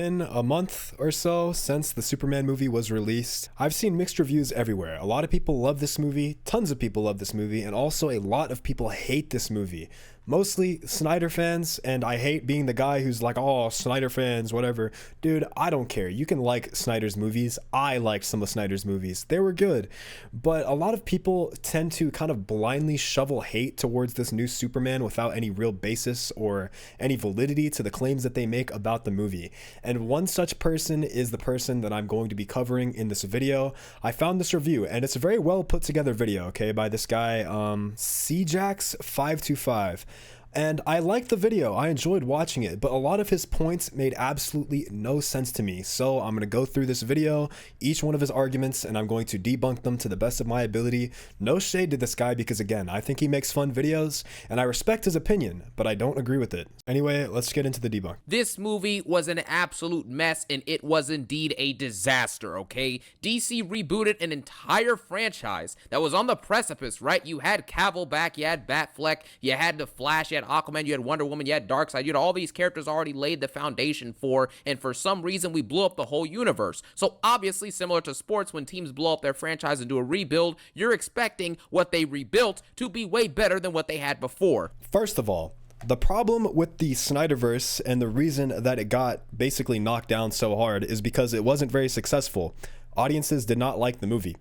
been a month or so since the Superman movie was released. I've seen mixed reviews everywhere. A lot of people love this movie, tons of people love this movie, and also a lot of people hate this movie. Mostly Snyder fans, and I hate being the guy who's like, oh, Snyder fans, whatever. Dude, I don't care. You can like Snyder's movies. I liked some of Snyder's movies. They were good. But a lot of people tend to kind of blindly shovel hate towards this new Superman without any real basis or any validity to the claims that they make about the movie. And one such person is the person that I'm going to be covering in this video. I found this review, and it's a very well put together video, okay, by this guy, CJax525. And I liked the video, I enjoyed watching it, but a lot of his points made absolutely no sense to me. So I'm going to go through this video, each one of his arguments, and I'm going to debunk them to the best of my ability. No shade to this guy because, again, I think he makes fun videos, and I respect his opinion, but I don't agree with it. Anyway, let's get into the debunk. This movie was an absolute mess, and it was indeed a disaster, okay? DC rebooted an entire franchise that was on the precipice, right? You had Cavill back, you had Batfleck, you had The Flash, you had Aquaman, you had Wonder Woman, you had Darkseid, you had all these characters already laid the foundation for, and for some reason we blew up the whole universe. So obviously, similar to sports, when teams blow up their franchise and do a rebuild, you're expecting what they rebuilt to be way better than what they had before. First of all, the problem with the Snyderverse and the reason that it got basically knocked down so hard is because it wasn't very successful. Audiences did not like the movie.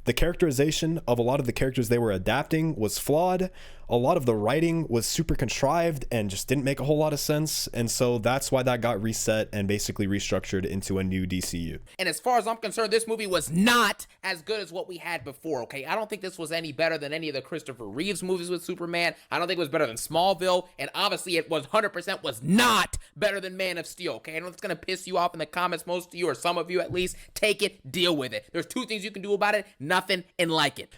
The characterization of a lot of the characters they were adapting was flawed. A lot of the writing was super contrived and just didn't make a whole lot of sense. And so that's why that got reset and basically restructured into a new DCU. And as far as I'm concerned, this movie was not as good as what we had before, okay? I don't think this was any better than any of the Christopher Reeves movies with Superman. I don't think it was better than Smallville. And obviously it was 100% was not better than Man of Steel, okay? I know it's going to piss you off in the comments, most of you, or some of you at least. Take it, deal with it. There's two things you can do about it: nothing and like it.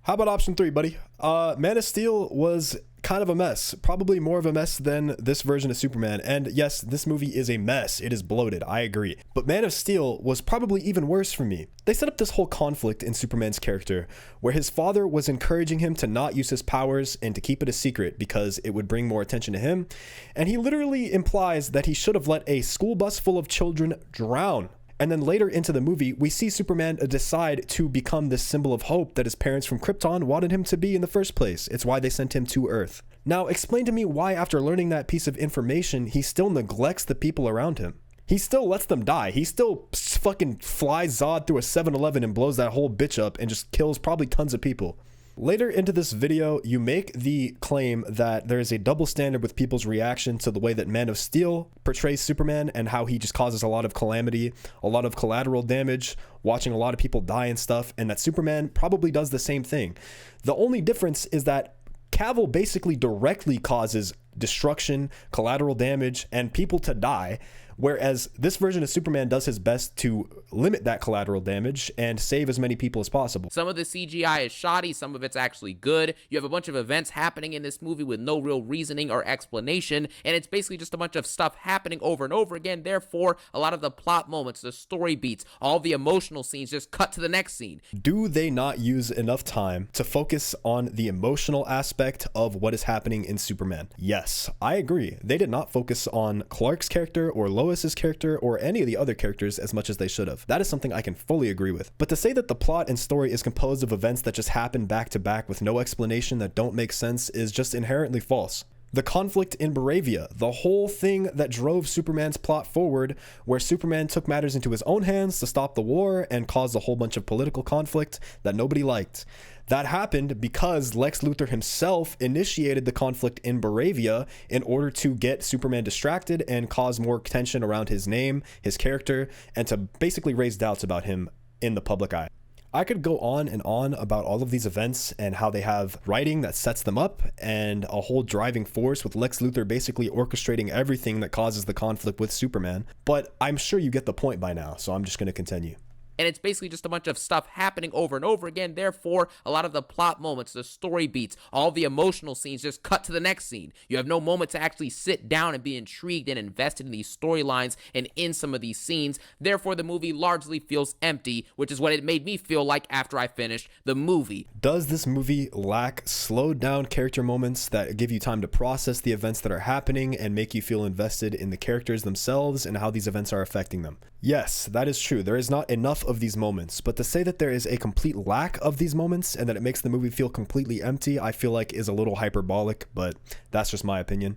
How about option 3, buddy? Man of Steel was kind of a mess, probably more of a mess than this version of Superman. And yes, this movie is a mess. It is bloated. I agree. But Man of Steel was probably even worse for me. They set up this whole conflict in Superman's character where his father was encouraging him to not use his powers and to keep it a secret because it would bring more attention to him. And he literally implies that he should have let a school bus full of children drown. And then later into the movie, we see Superman decide to become this symbol of hope that his parents from Krypton wanted him to be in the first place. It's why they sent him to Earth. Now, explain to me why, after learning that piece of information, he still neglects the people around him. He still lets them die. He still fucking flies Zod through a 7-Eleven and blows that whole bitch up and just kills probably tons of people. Later into this video, you make the claim that there is a double standard with people's reaction to the way that Man of Steel portrays Superman and how he just causes a lot of calamity, a lot of collateral damage, watching a lot of people die and stuff, and that Superman probably does the same thing. The only difference is that Cavill basically directly causes destruction, collateral damage, and people to die, whereas this version of Superman does his best to limit that collateral damage and save as many people as possible. Some of the CGI is shoddy, some of it's actually good. You have a bunch of events happening in this movie with no real reasoning or explanation, and it's basically just a bunch of stuff happening over and over again. Therefore, a lot of the plot moments, the story beats, all the emotional scenes just cut to the next scene. Do they not use enough time to focus on the emotional aspect of what is happening in Superman? Yes, I agree. They did not focus on Clark's character or Lois's character or any of the other characters as much as they should have. That is something I can fully agree with. But to say that the plot and story is composed of events that just happen back to back with no explanation that don't make sense is just inherently false. The conflict in Baravia, the whole thing that drove Superman's plot forward, where Superman took matters into his own hands to stop the war and caused a whole bunch of political conflict that nobody liked. That happened because Lex Luthor himself initiated the conflict in Baravia in order to get Superman distracted and cause more tension around his name, his character, and to basically raise doubts about him in the public eye. I could go on and on about all of these events and how they have writing that sets them up and a whole driving force with Lex Luthor basically orchestrating everything that causes the conflict with Superman, but I'm sure you get the point by now, so I'm just going to continue. and it's basically just a bunch of stuff happening over and over again. Therefore, a lot of the plot moments, the story beats, all the emotional scenes just cut to the next scene. You have no moment to actually sit down and be intrigued and invested in these storylines and in some of these scenes. Therefore, the movie largely feels empty, which is what it made me feel like after I finished the movie. Does this movie lack slowed down character moments that give you time to process the events that are happening and make you feel invested in the characters themselves and how these events are affecting them? Yes, that is true. There is not enough of these moments, but to say that there is a complete lack of these moments and that it makes the movie feel completely empty, I feel like is a little hyperbolic, but that's just my opinion.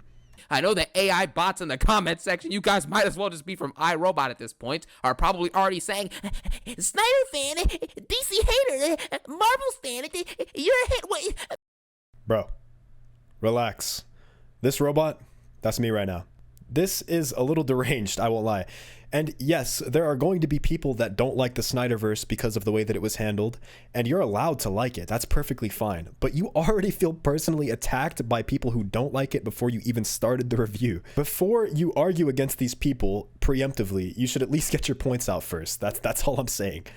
I know the AI bots in the comment section, you guys might as well just be from iRobot at this point, are probably already saying, Snyder fan, DC hater, Marvel fan, you're a hit. Wait. Bro, relax. This robot, that's me right now. This is a little deranged, I won't lie. And yes, there are going to be people that don't like the Snyderverse because of the way that it was handled, and you're allowed to like it. That's perfectly fine. But you already feel personally attacked by people who don't like it before you even started the review. Before you argue against these people preemptively, you should at least get your points out first. That's all I'm saying.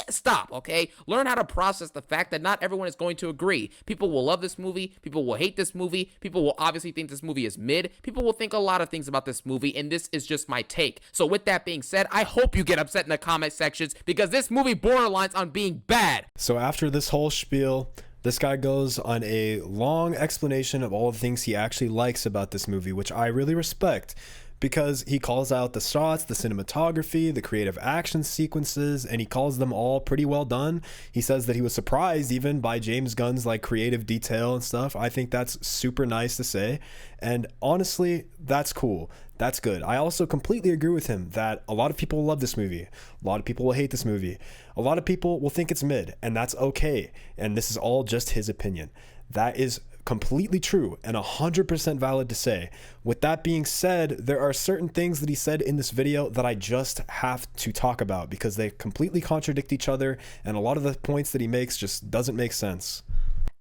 Stop, okay? Learn how to process the fact that not everyone is going to agree. People will love this movie. People will hate this movie. People will obviously think this movie is mid. People will think a lot of things about this movie, and this is just my take. So with that being said, I hope you get upset in the comment sections because this movie borderlines on being bad. So after this whole spiel, this guy goes on a long explanation of all the things he actually likes about this movie, which I really respect. Because he calls out the shots, the cinematography, the creative action sequences, and he calls them all pretty well done. He says that he was surprised even by James Gunn's like creative detail and stuff. I think that's super nice to say. And honestly, that's cool. That's good. I also completely agree with him that a lot of people will love this movie. A lot of people will hate this movie. A lot of people will think it's mid, and that's okay. And this is all just his opinion. That is completely true and 100% valid to say. With that being said, there are certain things that he said in this video that I just have to talk about because they completely contradict each other, and a lot of the points that he makes just doesn't make sense.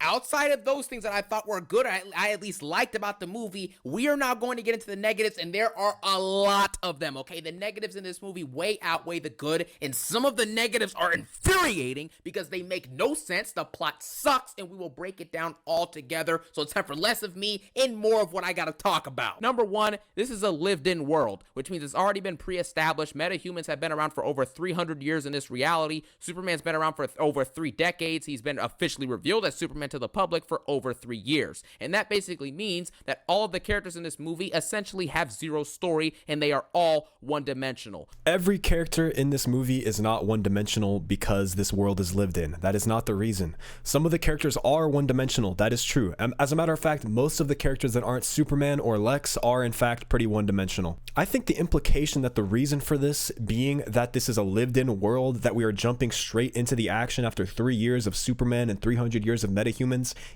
Outside of those things that I thought were good, I at least liked about the movie, we are now going to get into the negatives, and there are a lot of them, okay? The negatives in this movie way outweigh the good, and some of the negatives are infuriating because they make no sense, the plot sucks, and we will break it down all together, so it's time for less of me and more of what I gotta talk about. Number one, this is a lived-in world, which means it's already been pre-established. Metahumans have been around for over 300 years in this reality. Superman's been around for over 3 decades. He's been officially revealed as Superman to the public for over 3 years. And that basically means that all of the characters in this movie essentially have zero story and they are all one-dimensional. Every character in this movie is not one-dimensional because this world is lived in. That is not the reason. Some of the characters are one-dimensional. That is true. As a matter of fact, most of the characters that aren't Superman or Lex are in fact pretty one-dimensional. I think the implication that the reason for this being that this is a lived-in world, that we are jumping straight into the action after 3 years of Superman and 300 years of metahumans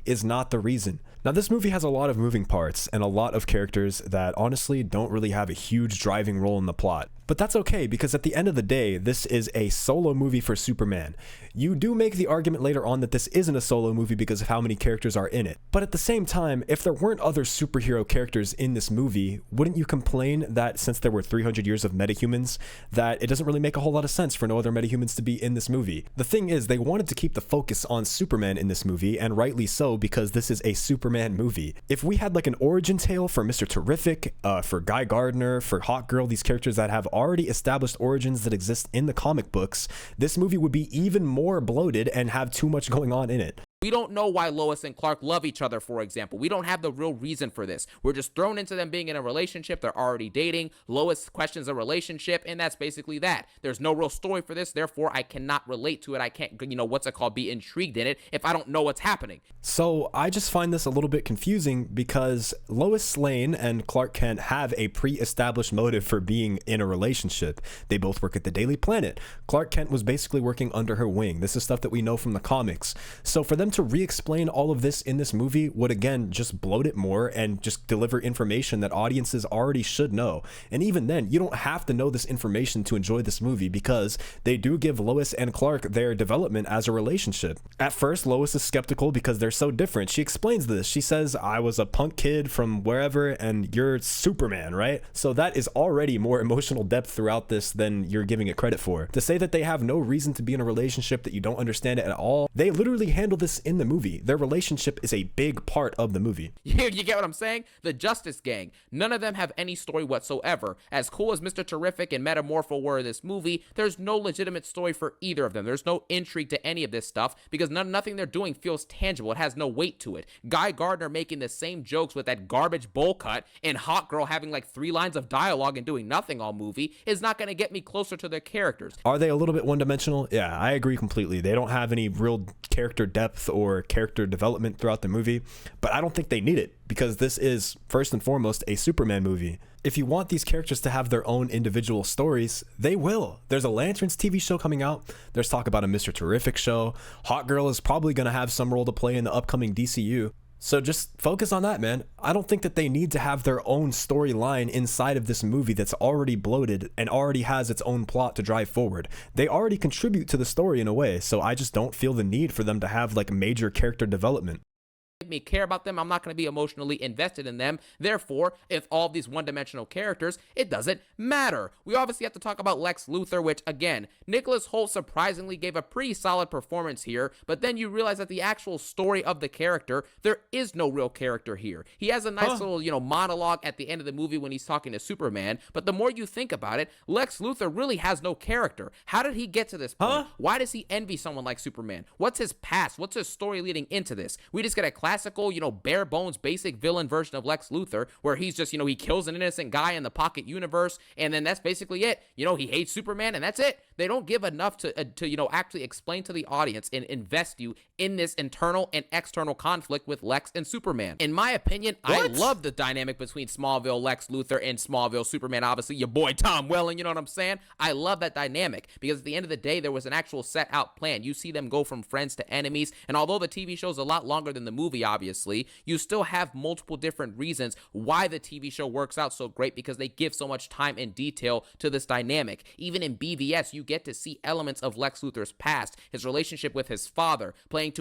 is not the reason. Now, this movie has a lot of moving parts and a lot of characters that honestly don't really have a huge driving role in the plot. But that's okay, because at the end of the day, this is a solo movie for Superman. You do make the argument later on that this isn't a solo movie because of how many characters are in it. But at the same time, if there weren't other superhero characters in this movie, wouldn't you complain that since there were 300 years of metahumans, that it doesn't really make a whole lot of sense for no other metahumans to be in this movie? The thing is, they wanted to keep the focus on Superman in this movie, and rightly so, because this is a Superman movie. If we had like an origin tale for Mr. Terrific, for Guy Gardner, for Hawkgirl, these characters that have already established origins that exist in the comic books, this movie would be even more bloated and have too much going on in it. We don't know why Lois and Clark love each other, for example. We don't have the real reason for this. We're just thrown into them being in a relationship. They're already dating. Lois questions a relationship, and that's basically that. There's no real story for this, therefore I cannot relate to it. I can't, be intrigued in it if I don't know what's happening. So I just find this a little bit confusing because Lois Lane and Clark Kent have a pre-established motive for being in a relationship. They both work at the Daily Planet. Clark Kent was basically working under her wing. This is stuff that we know from the comics. So for them to re-explain all of this in this movie would again just bloat it more and just deliver information that audiences already should know. And even then, you don't have to know this information to enjoy this movie, because they do give Lois and Clark their development as a relationship. At first, Lois is skeptical because they're so different. She explains this. She says, I was a punk kid from wherever and you're Superman, right? So that is already more emotional depth throughout this than you're giving it credit for. To say that they have no reason to be in a relationship, that you don't understand it at all, they literally handle this in the movie. Their relationship is a big part of the movie. You get what I'm saying? The Justice Gang, none of them have any story whatsoever. As cool as Mr. Terrific and Metamorpho were in this movie, there's no legitimate story for either of them. There's no intrigue to any of this stuff because nothing they're doing feels tangible. It has no weight to it. Guy Gardner making the same jokes with that garbage bowl cut and Hot Girl having like 3 lines of dialogue and doing nothing all movie is not going to get me closer to their characters. Are they a little bit one-dimensional? Yeah, I agree completely. They don't have any real character depth or character development throughout the movie, but I don't think they need it because this is first and foremost a Superman movie. If you want these characters to have their own individual stories, they will. There's a Lanterns TV show coming out. There's talk about a Mr. Terrific show. Hot Girl is probably going to have some role to play in the upcoming DCU. So just focus on that, man. I don't think that they need to have their own storyline inside of this movie that's already bloated and already has its own plot to drive forward. They already contribute to the story in a way, so I just don't feel the need for them to have like major character development. Me care about them, I'm not going to be emotionally invested in them. Therefore, if all these one-dimensional characters, it doesn't matter. We obviously have to talk about Lex Luthor, which again, Nicholas Hoult surprisingly gave a pretty solid performance here, but then you realize that the actual story of the character, there is no real character here. He has a nice little, monologue at the end of the movie when he's talking to Superman, but the more you think about it, Lex Luthor really has no character. How did he get to this point? Why does he envy someone like Superman? What's his past? What's his story leading into this? We just get a classical, bare bones, basic villain version of Lex Luthor, where he's just, he kills an innocent guy in the pocket universe, and then that's basically it. He hates Superman, and that's it. They don't give enough to actually explain to the audience and invest you in this internal and external conflict with Lex and Superman. In my opinion, I love the dynamic between Smallville Lex Luthor and Smallville Superman, obviously your boy Tom Welling, you know what I'm saying? I love that dynamic because at the end of the day, there was an actual set out plan. You see them go from friends to enemies, and although the TV show is a lot longer than the movie, obviously, you still have multiple different reasons why the TV show works out so great because they give so much time and detail to this dynamic. Even in BVS, you get to see elements of Lex Luthor's past, his relationship with his father, playing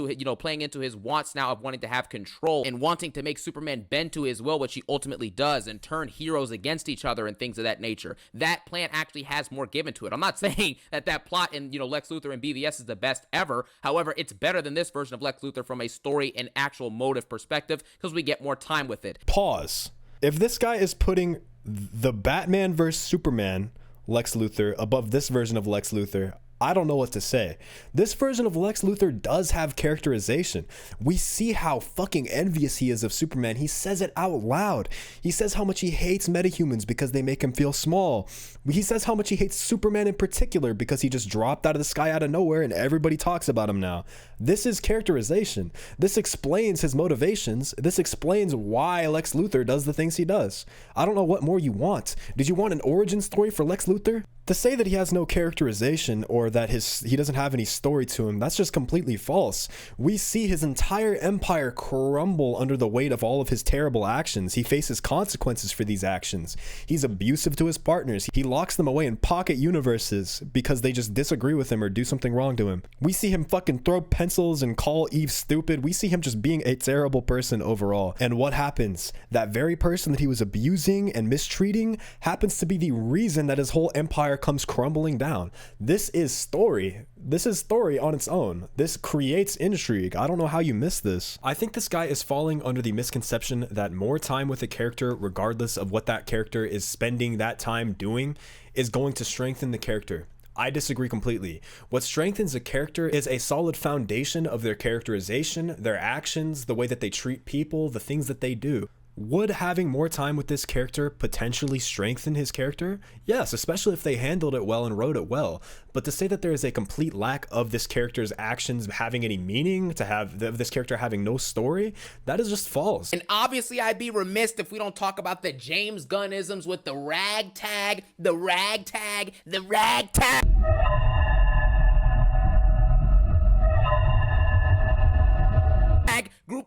into his wants now of wanting to have control and wanting to make Superman bend to his will, which he ultimately does, and turn heroes against each other and things of that nature. That plan actually has more given to it. I'm not saying that plot in Lex Luthor and BVS is the best ever. However, it's better than this version of Lex Luthor from a story and actual motive perspective because we get more time with it. Pause. If this guy is putting the Batman vs Superman Lex Luthor above this version of Lex Luthor, I don't know what to say. This version of Lex Luthor does have characterization. We see how fucking envious he is of Superman. He says it out loud. He says how much he hates metahumans because they make him feel small. He says how much he hates Superman in particular because he just dropped out of the sky out of nowhere and everybody talks about him now. This is characterization. This explains his motivations. This explains why Lex Luthor does the things he does. I don't know what more you want. Did you want an origin story for Lex Luthor? To say that he has no characterization or that he doesn't have any story to him, that's just completely false. We see his entire empire crumble under the weight of all of his terrible actions. He faces consequences for these actions. He's abusive to his partners. He locks them away in pocket universes because they just disagree with him or do something wrong to him. We see him fucking throw pencils and call Eve stupid. We see him just being a terrible person overall. And what happens? That very person that he was abusing and mistreating happens to be the reason that his whole empire comes crumbling down. This is story. This is story on its own. This creates intrigue. I don't know how you miss this. I think this guy is falling under the misconception that more time with a character, regardless of what that character is spending that time doing, is going to strengthen the character. I disagree completely. What strengthens a character is a solid foundation of their characterization, their actions, the way that they treat people, the things that they do. Would having more time with this character potentially strengthen his character? Yes, especially if they handled it well and wrote it well. But to say that there is a complete lack of this character's actions having any meaning, to have this character having no story, that is just false. And obviously I'd be remiss if we don't talk about the James Gunnisms with the ragtag.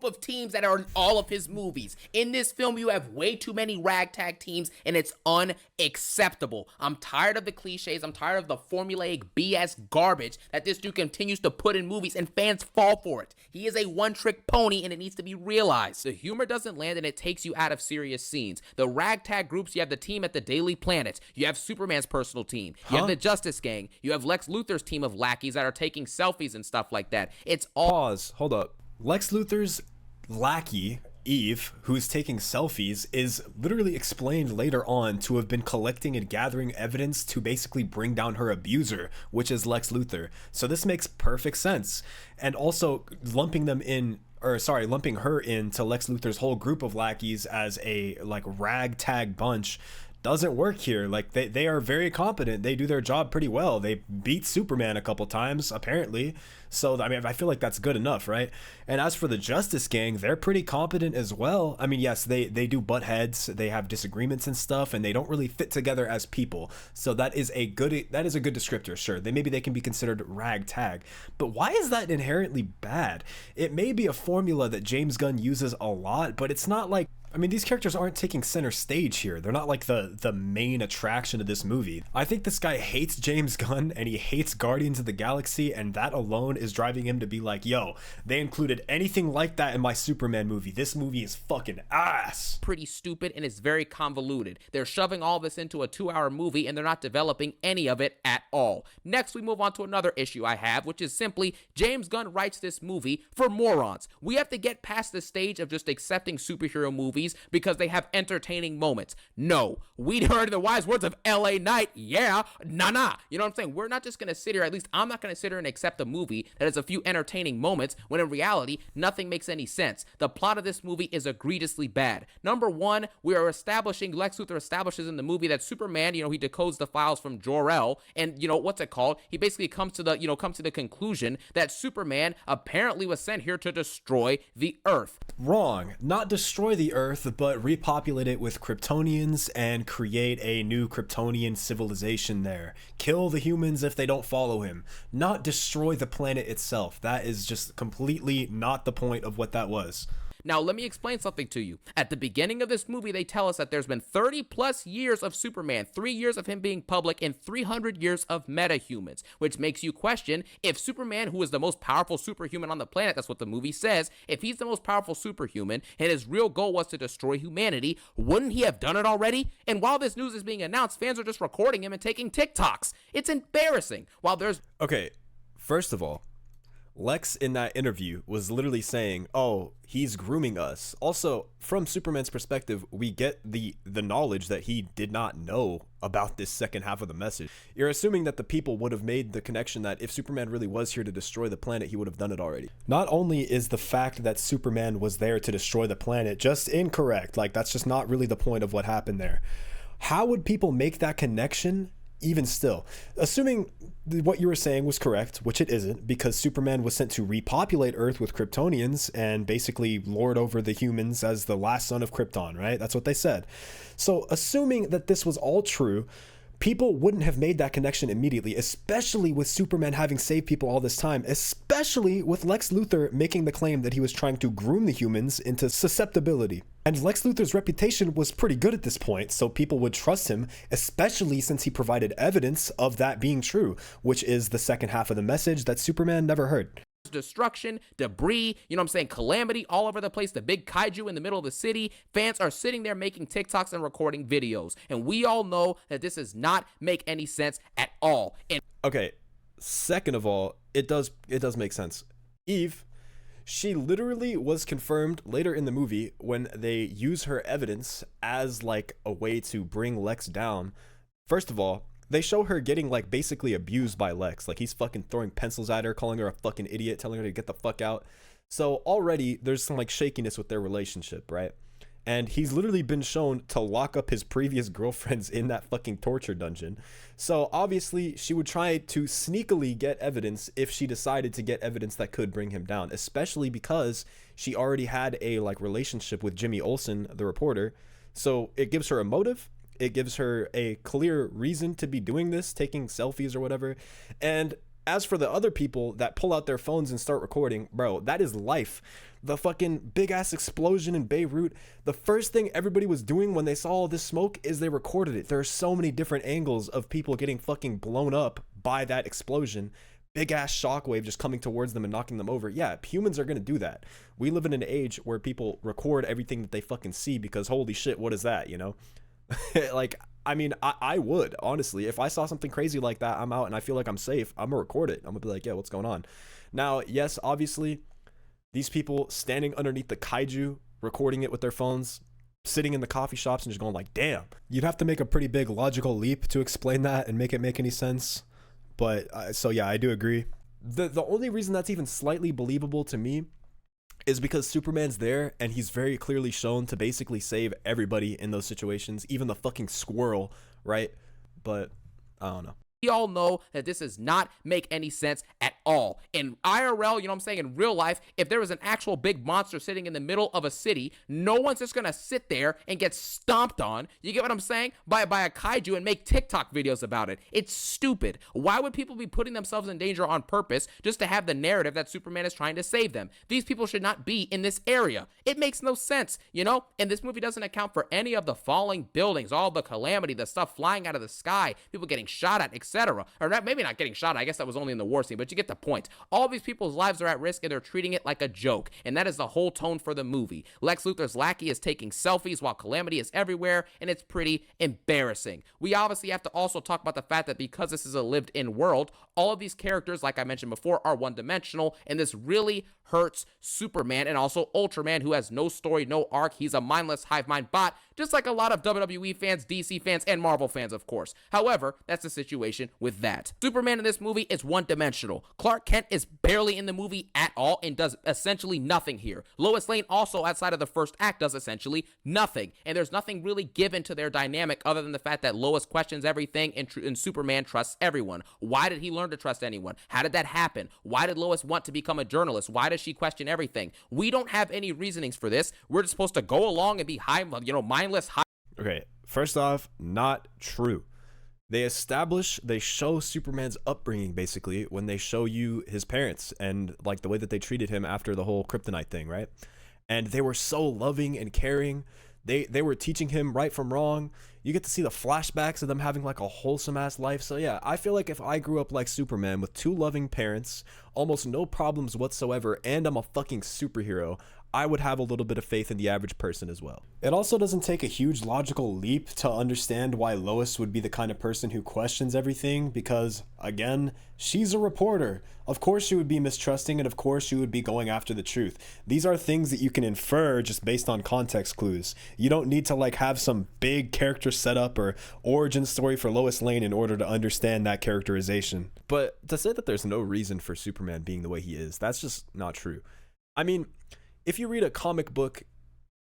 of teams that are in all of his movies. In this film, you have way too many ragtag teams, and it's unacceptable. I'm tired of the cliches. I'm tired of the formulaic BS garbage that this dude continues to put in movies, and fans fall for it. He is a one-trick pony, and it needs to be realized. The humor doesn't land, and it takes you out of serious scenes. The ragtag groups, you have the team at the Daily Planet. You have Superman's personal team. You have the Justice Gang. You have Lex Luthor's team of lackeys that are taking selfies and stuff like that. It's all... Pause. Hold up. Lex Luthor's lackey, Eve, who's taking selfies, is literally explained later on to have been collecting and gathering evidence to basically bring down her abuser, which is Lex Luthor. So this makes perfect sense. And also lumping her into Lex Luthor's whole group of lackeys as a like ragtag bunch doesn't work here. Like they are very competent. They do their job pretty well. They beat Superman a couple times apparently. So I mean, I feel like that's good enough, right? And as for the Justice Gang, they're pretty competent as well. I mean, yes, they do butt heads, they have disagreements and stuff, and they don't really fit together as people. So that is a good descriptor. Sure, maybe they can be considered ragtag, but why is that inherently bad? It may be a formula that James Gunn uses a lot, but it's not like, I mean, these characters aren't taking center stage here. They're not like the main attraction of this movie. I think this guy hates James Gunn and he hates Guardians of the Galaxy, and that alone is driving him to be like, yo, they included anything like that in my Superman movie. This movie is fucking ass. Pretty stupid, and it's very convoluted. They're shoving all this into a 2-hour movie, and they're not developing any of it at all. Next, we move on to another issue I have, which is simply James Gunn writes this movie for morons. We have to get past the stage of just accepting superhero movies because they have entertaining moments. No, we heard the wise words of L.A. Knight. Yeah, nah. You know what I'm saying? We're not just going to sit here, at least I'm not going to sit here and accept a movie that has a few entertaining moments when in reality, nothing makes any sense. The plot of this movie is egregiously bad. Number one, Lex Luthor establishes in the movie that Superman, he decodes the files from Jor-El, and what's it called? He basically comes to the conclusion that Superman apparently was sent here to destroy the Earth. Wrong. Not destroy the Earth, but repopulate it with Kryptonians and create a new Kryptonian civilization there. Kill the humans if they don't follow him. Not destroy the planet itself. That is just completely not the point of what that was. Now, let me explain something to you. At the beginning of this movie, they tell us that there's been 30 plus years of Superman, 3 years of him being public, and 300 years of metahumans, which makes you question if Superman, who is the most powerful superhuman on the planet, that's what the movie says, if he's the most powerful superhuman and his real goal was to destroy humanity, wouldn't he have done it already? And while this news is being announced, fans are just recording him and taking TikToks. It's embarrassing. Okay, first of all, Lex in that interview was literally saying, oh, he's grooming us. Also, from Superman's perspective, we get the knowledge that he did not know about this second half of the message. You're assuming that the people would have made the connection that if Superman really was here to destroy the planet, he would have done it already. Not only is the fact that Superman was there to destroy the planet just incorrect, like that's just not really the point of what happened there. How would people make that connection? Even still, assuming what you were saying was correct, which it isn't, because Superman was sent to repopulate Earth with Kryptonians and basically lord over the humans as the last son of Krypton, right? That's what they said. So assuming that this was all true, people wouldn't have made that connection immediately, especially with Superman having saved people all this time, especially with Lex Luthor making the claim that he was trying to groom the humans into susceptibility. And Lex Luthor's reputation was pretty good at this point, so people would trust him, especially since he provided evidence of that being true, which is the second half of the message that Superman never heard. Destruction, debris, calamity all over the place, the big kaiju in the middle of the city. Fans are sitting there making TikToks and recording videos, and we all know that this does not make any sense at all. And okay, second of all, it does make sense. Eve, she literally was confirmed later in the movie when they use her evidence as like a way to bring Lex down. First of all, they show her getting like basically abused by Lex. Like he's fucking throwing pencils at her, calling her a fucking idiot, telling her to get the fuck out. So already there's some like shakiness with their relationship, right? And he's literally been shown to lock up his previous girlfriends in that fucking torture dungeon. So obviously she would try to sneakily get evidence if she decided to get evidence that could bring him down, especially because she already had a like relationship with Jimmy Olsen, the reporter. So it gives her a motive. It gives her a clear reason to be doing this, taking selfies or whatever. And as for the other people that pull out their phones and start recording, bro, that is life. the fucking big ass explosion in Beirut, the first thing everybody was doing when they saw all this smoke is they recorded it. There are so many different angles of people getting fucking blown up by that explosion. Big ass shockwave just coming towards them and knocking them over. Yeah, humans are gonna do that. We live in an age where people record everything that they fucking see because holy shit, what is that, you know? Like, I mean, I would, honestly. If I saw something crazy like that, I'm out and I feel like I'm safe, I'm gonna record it. I'm gonna be like, yeah, what's going on? Now, yes, obviously, these people standing underneath the kaiju, recording it with their phones, sitting in the coffee shops and just going like, damn. You'd have to make a pretty big logical leap to explain that and make it make any sense. But, so yeah, I do agree. The only reason that's even slightly believable to me is because Superman's there and he's very clearly shown to basically save everybody in those situations, even the fucking squirrel, right? But I don't know. We all know that this does not make any sense at all. In IRL, you know what I'm saying, in real life, if there was an actual big monster sitting in the middle of a city, no one's just gonna sit there and get stomped on, you get what I'm saying, by a kaiju and make TikTok videos about it. It's stupid. Why would people be putting themselves in danger on purpose just to have the narrative that Superman is trying to save them? These people should not be in this area. It makes no sense, you know? And this movie doesn't account for any of the falling buildings, all the calamity, the stuff flying out of the sky, people getting shot at, etc. Or maybe not getting shot. I guess that was only in the war scene, but you get the point. All these people's lives are at risk and they're treating it like a joke. And that is the whole tone for the movie. Lex Luthor's lackey is taking selfies while calamity is everywhere, and it's pretty embarrassing. We obviously have to also talk about the fact that because this is a lived-in world, all of these characters, like I mentioned before, are one-dimensional, and this really hurts Superman and also Ultraman, who has no story, no arc. He's a mindless hive mind bot, just like a lot of WWE fans, DC fans, and Marvel fans, of course. However, that's the situation with that. Superman in this movie is one-dimensional. Clark Kent is barely in the movie at all and does essentially nothing here. Lois Lane also, outside of the first act, does essentially nothing. And there's nothing really given to their dynamic other than the fact that Lois questions everything and Superman trusts everyone. Why did he learn to trust anyone? How did that happen? Why did Lois want to become a journalist? Why does she question everything? We don't have any reasonings for this. We're just supposed to go along and be mindless. Okay, first off, not true. They show Superman's upbringing basically when they show you his parents and like the way that they treated him after the whole kryptonite thing, right? And they were so loving and caring. They were teaching him right from wrong. You get to see the flashbacks of them having like a wholesome ass life. So yeah, I feel like if I grew up like Superman with two loving parents, almost no problems whatsoever, and I'm a fucking superhero, I would have a little bit of faith in the average person as well. It also doesn't take a huge logical leap to understand why Lois would be the kind of person who questions everything because, again, she's a reporter. Of course she would be mistrusting and of course she would be going after the truth. These are things that you can infer just based on context clues. You don't need to like have some big character setup or origin story for Lois Lane in order to understand that characterization. But to say that there's no reason for Superman being the way he is, that's just not true. I mean, if you read a comic book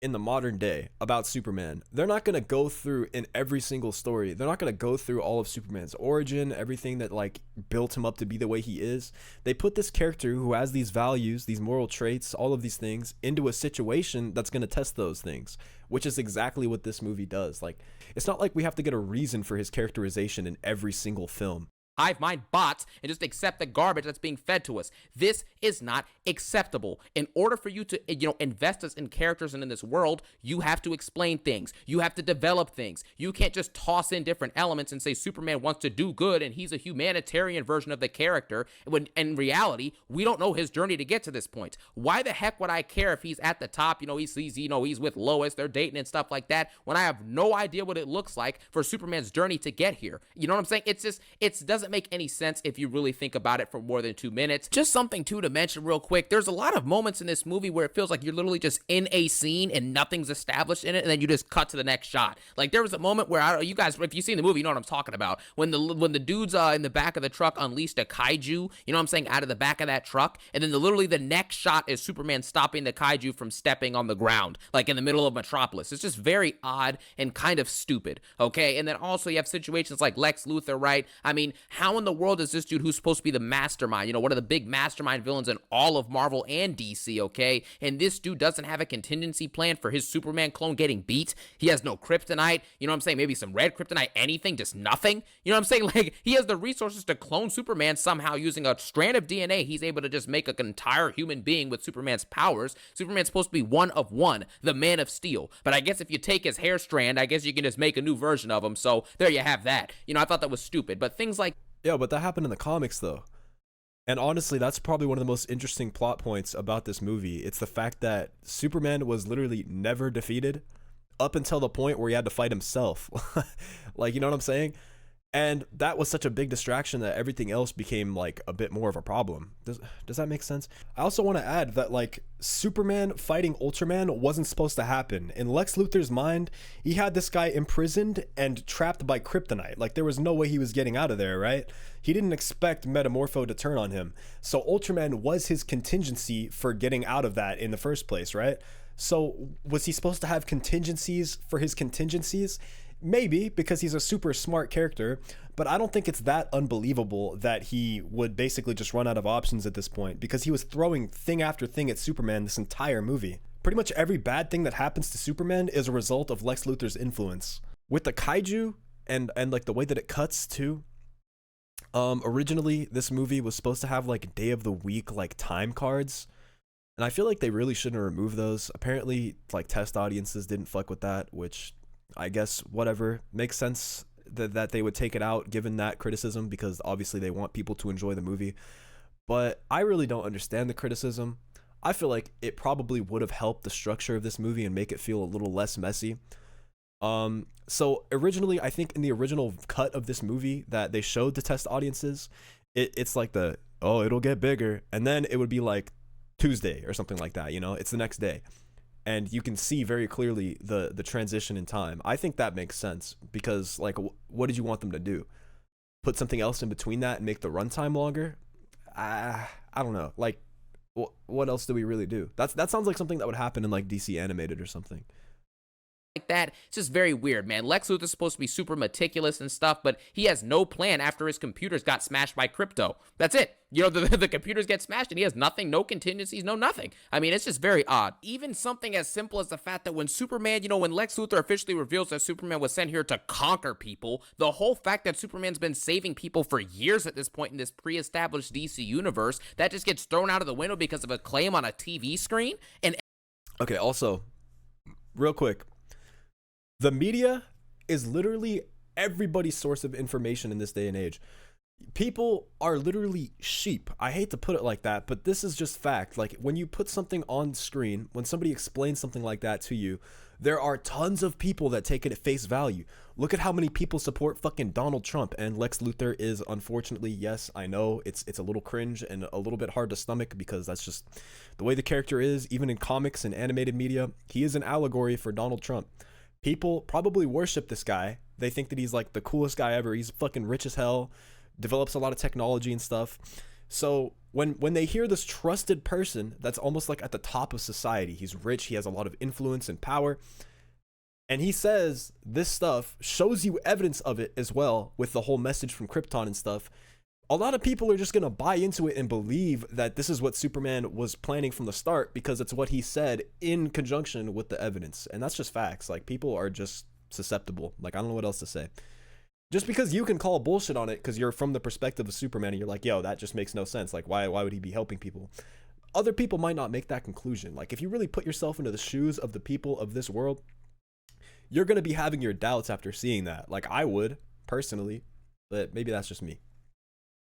in the modern day about Superman, they're not going to go through in every single story. They're not going to go through all of Superman's origin, everything that like built him up to be the way he is. They put this character who has these values, these moral traits, all of these things into a situation that's going to test those things, which is exactly what this movie does. Like, it's not like we have to get a reason for his characterization in every single film. Hive mind bots and just accept the garbage that's being fed to us. This is not acceptable. In order for you to, invest us in characters and in this world, you have to explain things. You have to develop things. You can't just toss in different elements and say Superman wants to do good and he's a humanitarian version of the character, when in reality, we don't know his journey to get to this point. Why the heck would I care if he's at the top, he's with Lois, they're dating and stuff like that, when I have no idea what it looks like for Superman's journey to get here? You know what I'm saying? It doesn't make any sense if you really think about it for more than 2 minutes. Just something too to mention real quick, there's a lot of moments in this movie where it feels like you're literally just in a scene and nothing's established in it, and then you just cut to the next shot. Like there was a moment where you guys, if you've seen the movie, you know what I'm talking about, when the dudes in the back of the truck unleashed a kaiju, you know what I'm saying, out of the back of that truck, and then literally the next shot is Superman stopping the kaiju from stepping on the ground, like in the middle of Metropolis. It's just very odd and kind of stupid, okay? And then also you have situations like Lex Luthor, right? I mean, How in the world is this dude who's supposed to be the mastermind, one of the big mastermind villains in all of Marvel and DC, okay? And this dude doesn't have a contingency plan for his Superman clone getting beat. He has no kryptonite, you know what I'm saying? Maybe some red kryptonite, anything, just nothing. You know what I'm saying? Like, he has the resources to clone Superman somehow using a strand of DNA. He's able to just make an entire human being with Superman's powers. Superman's supposed to be one of one, the Man of Steel. But I guess if you take his hair strand, I guess you can just make a new version of him. So there you have that. I thought that was stupid. But things like... Yeah, but that happened in the comics, though. And honestly, that's probably one of the most interesting plot points about this movie. It's the fact that Superman was literally never defeated up until the point where he had to fight himself. Like, you know what I'm saying? And that was such a big distraction that everything else became like a bit more of a problem. Does that make sense? I also want to add that like Superman fighting Ultraman wasn't supposed to happen. In Lex Luthor's mind, he had this guy imprisoned and trapped by kryptonite. Like there was no way he was getting out of there, right? He didn't expect Metamorpho to turn on him. So Ultraman was his contingency for getting out of that in the first place, right? So was he supposed to have contingencies for his contingencies? Maybe, because he's a super smart character, but I don't think it's that unbelievable that he would basically just run out of options at this point, because he was throwing thing after thing at Superman this entire movie. Pretty much every bad thing that happens to Superman is a result of Lex Luthor's influence. With the kaiju and like the way that it cuts too, originally this movie was supposed to have like day of the week like time cards, and I feel like they really shouldn't remove those. Apparently like test audiences didn't fuck with that, which I guess whatever, makes sense that they would take it out given that criticism, because obviously they want people to enjoy the movie. But I really don't understand the criticism. I feel like it probably would have helped the structure of this movie and make it feel a little less messy. So originally, I think in the original cut of this movie that they showed to test audiences, it's like it'll get bigger, and then it would be like Tuesday or something like that, it's the next day. And you can see very clearly the transition in time. I think that makes sense, because like, what did you want them to do? Put something else in between that and make the runtime longer? I don't know. Like, what else do we really do? That sounds like something that would happen in like DC Animated or something. Like that, it's just very weird, man. Lex Luthor's supposed to be super meticulous and stuff, but he has no plan after his computers got smashed by crypto. That's it. The computers get smashed and he has nothing, no contingencies, no nothing. I mean, it's just very odd. Even something as simple as the fact that when Superman, when Lex Luthor officially reveals that Superman was sent here to conquer people, the whole fact that Superman's been saving people for years at this point in this pre-established DC universe, that just gets thrown out of the window because of a claim on a TV screen. And okay, also, real quick, the media is literally everybody's source of information in this day and age. People are literally sheep. I hate to put it like that, but this is just fact. Like, when you put something on screen, when somebody explains something like that to you, there are tons of people that take it at face value. Look at how many people support fucking Donald Trump, and Lex Luthor is, unfortunately, yes, I know, it's a little cringe and a little bit hard to stomach, because that's just the way the character is. Even in comics and animated media, he is an allegory for Donald Trump. People probably worship this guy. They think that he's like the coolest guy ever. He's fucking rich as hell, develops a lot of technology and stuff. So when they hear this trusted person that's almost like at the top of society, he's rich, he has a lot of influence and power, and he says this stuff, shows you evidence of it as well with the whole message from Krypton and stuff, a lot of people are just going to buy into it and believe that this is what Superman was planning from the start, because it's what he said in conjunction with the evidence. And that's just facts. Like, people are just susceptible. Like, I don't know what else to say. Just because you can call bullshit on it because you're from the perspective of Superman and you're like, yo, that just makes no sense. Like, why would he be helping people? Other people might not make that conclusion. Like, if you really put yourself into the shoes of the people of this world, you're going to be having your doubts after seeing that. Like, I would, personally, but maybe that's just me.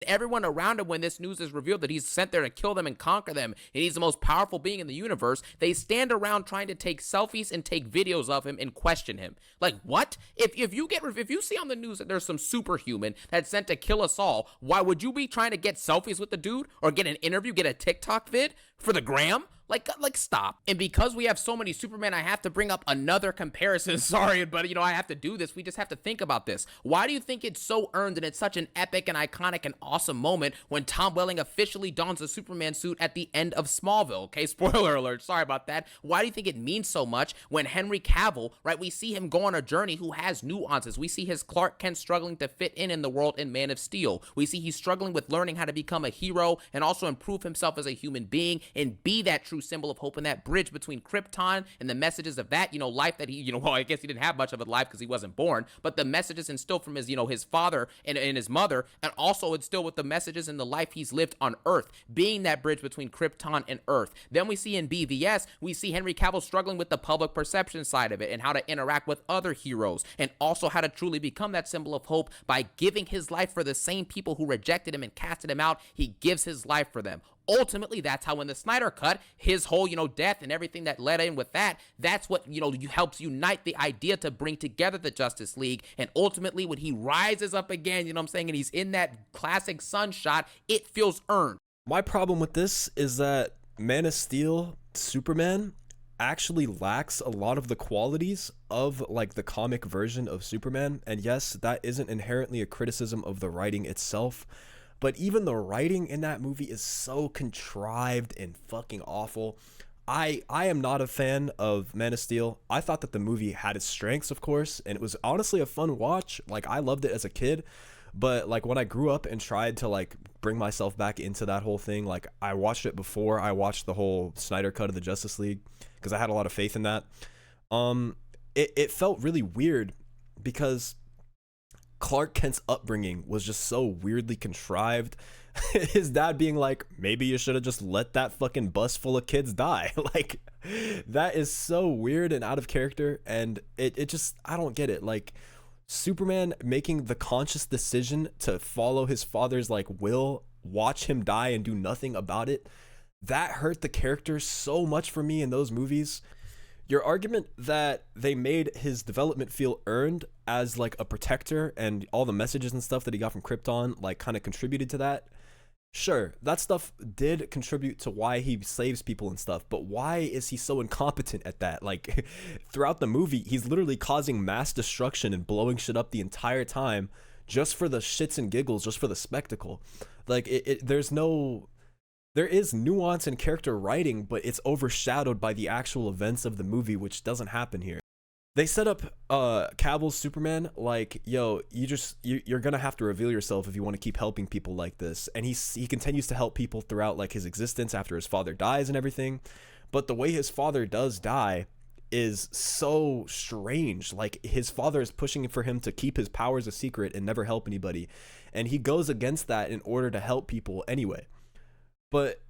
Everyone around him, when this news is revealed that he's sent there to kill them and conquer them, and he's the most powerful being in the universe, they stand around trying to take selfies and take videos of him and question him. Like, what? If you see on the news that there's some superhuman that's sent to kill us all, why would you be trying to get selfies with the dude or get an interview, get a TikTok vid for the gram? Like stop. And because we have so many Superman, I have to bring up another comparison. Sorry, but I have to do this. We just have to think about this. Why do you think it's so earned and it's such an epic and iconic and awesome moment when Tom Welling officially dons a Superman suit at the end of Smallville? Okay, spoiler alert. Sorry about that. Why do you think it means so much when Henry Cavill, right, we see him go on a journey who has nuances. We see his Clark Kent struggling to fit in the world in Man of Steel. We see he's struggling with learning how to become a hero and also improve himself as a human being and be that true symbol of hope and that bridge between Krypton and the messages of that, life that he, well, I guess he didn't have much of a life because he wasn't born, but the messages instilled from his, his father and his mother, and also instilled with the messages in the life he's lived on Earth, being that bridge between Krypton and Earth. Then we see in BVS, we see Henry Cavill struggling with the public perception side of it and how to interact with other heroes, and also how to truly become that symbol of hope by giving his life for the same people who rejected him and casted him out. He gives his life for them. Ultimately, that's how in the Snyder Cut, his whole, death and everything that led in with that, that's what, helps unite the idea to bring together the Justice League. And ultimately, when he rises up again, and he's in that classic sun shot, it feels earned. My problem with this is that Man of Steel, Superman, actually lacks a lot of the qualities of like the comic version of Superman. And yes, that isn't inherently a criticism of the writing itself, but even the writing in that movie is so contrived and fucking awful. I am not a fan of Man of Steel. I thought that the movie had its strengths, of course, and it was honestly a fun watch. Like, I loved it as a kid, but like when I grew up and tried to like bring myself back into that whole thing, like I watched it before I watched the whole Snyder Cut of the Justice League because I had a lot of faith in that. It felt really weird because Clark Kent's upbringing was just so weirdly contrived. His dad being like, maybe you should have just let that fucking bus full of kids die. Like, that is so weird and out of character, and it just, I don't get it. Like, Superman making the conscious decision to follow his father's like will, watch him die and do nothing about it, that hurt the character so much for me in those movies. Your argument that they made his development feel earned as like a protector and all the messages and stuff that he got from Krypton like kind of contributed to that. Sure, that stuff did contribute to why he saves people and stuff, but why is he so incompetent at that? Like, throughout the movie, he's literally causing mass destruction and blowing shit up the entire time just for the shits and giggles, just for the spectacle. Like, there is nuance in character writing, but it's overshadowed by the actual events of the movie, which doesn't happen here. They set up Cavill's Superman like, yo, you're gonna have to reveal yourself if you want to keep helping people like this. And he continues to help people throughout like his existence after his father dies and everything. But the way his father does die is so strange. Like, his father is pushing for him to keep his powers a secret and never help anybody, and he goes against that in order to help people anyway. But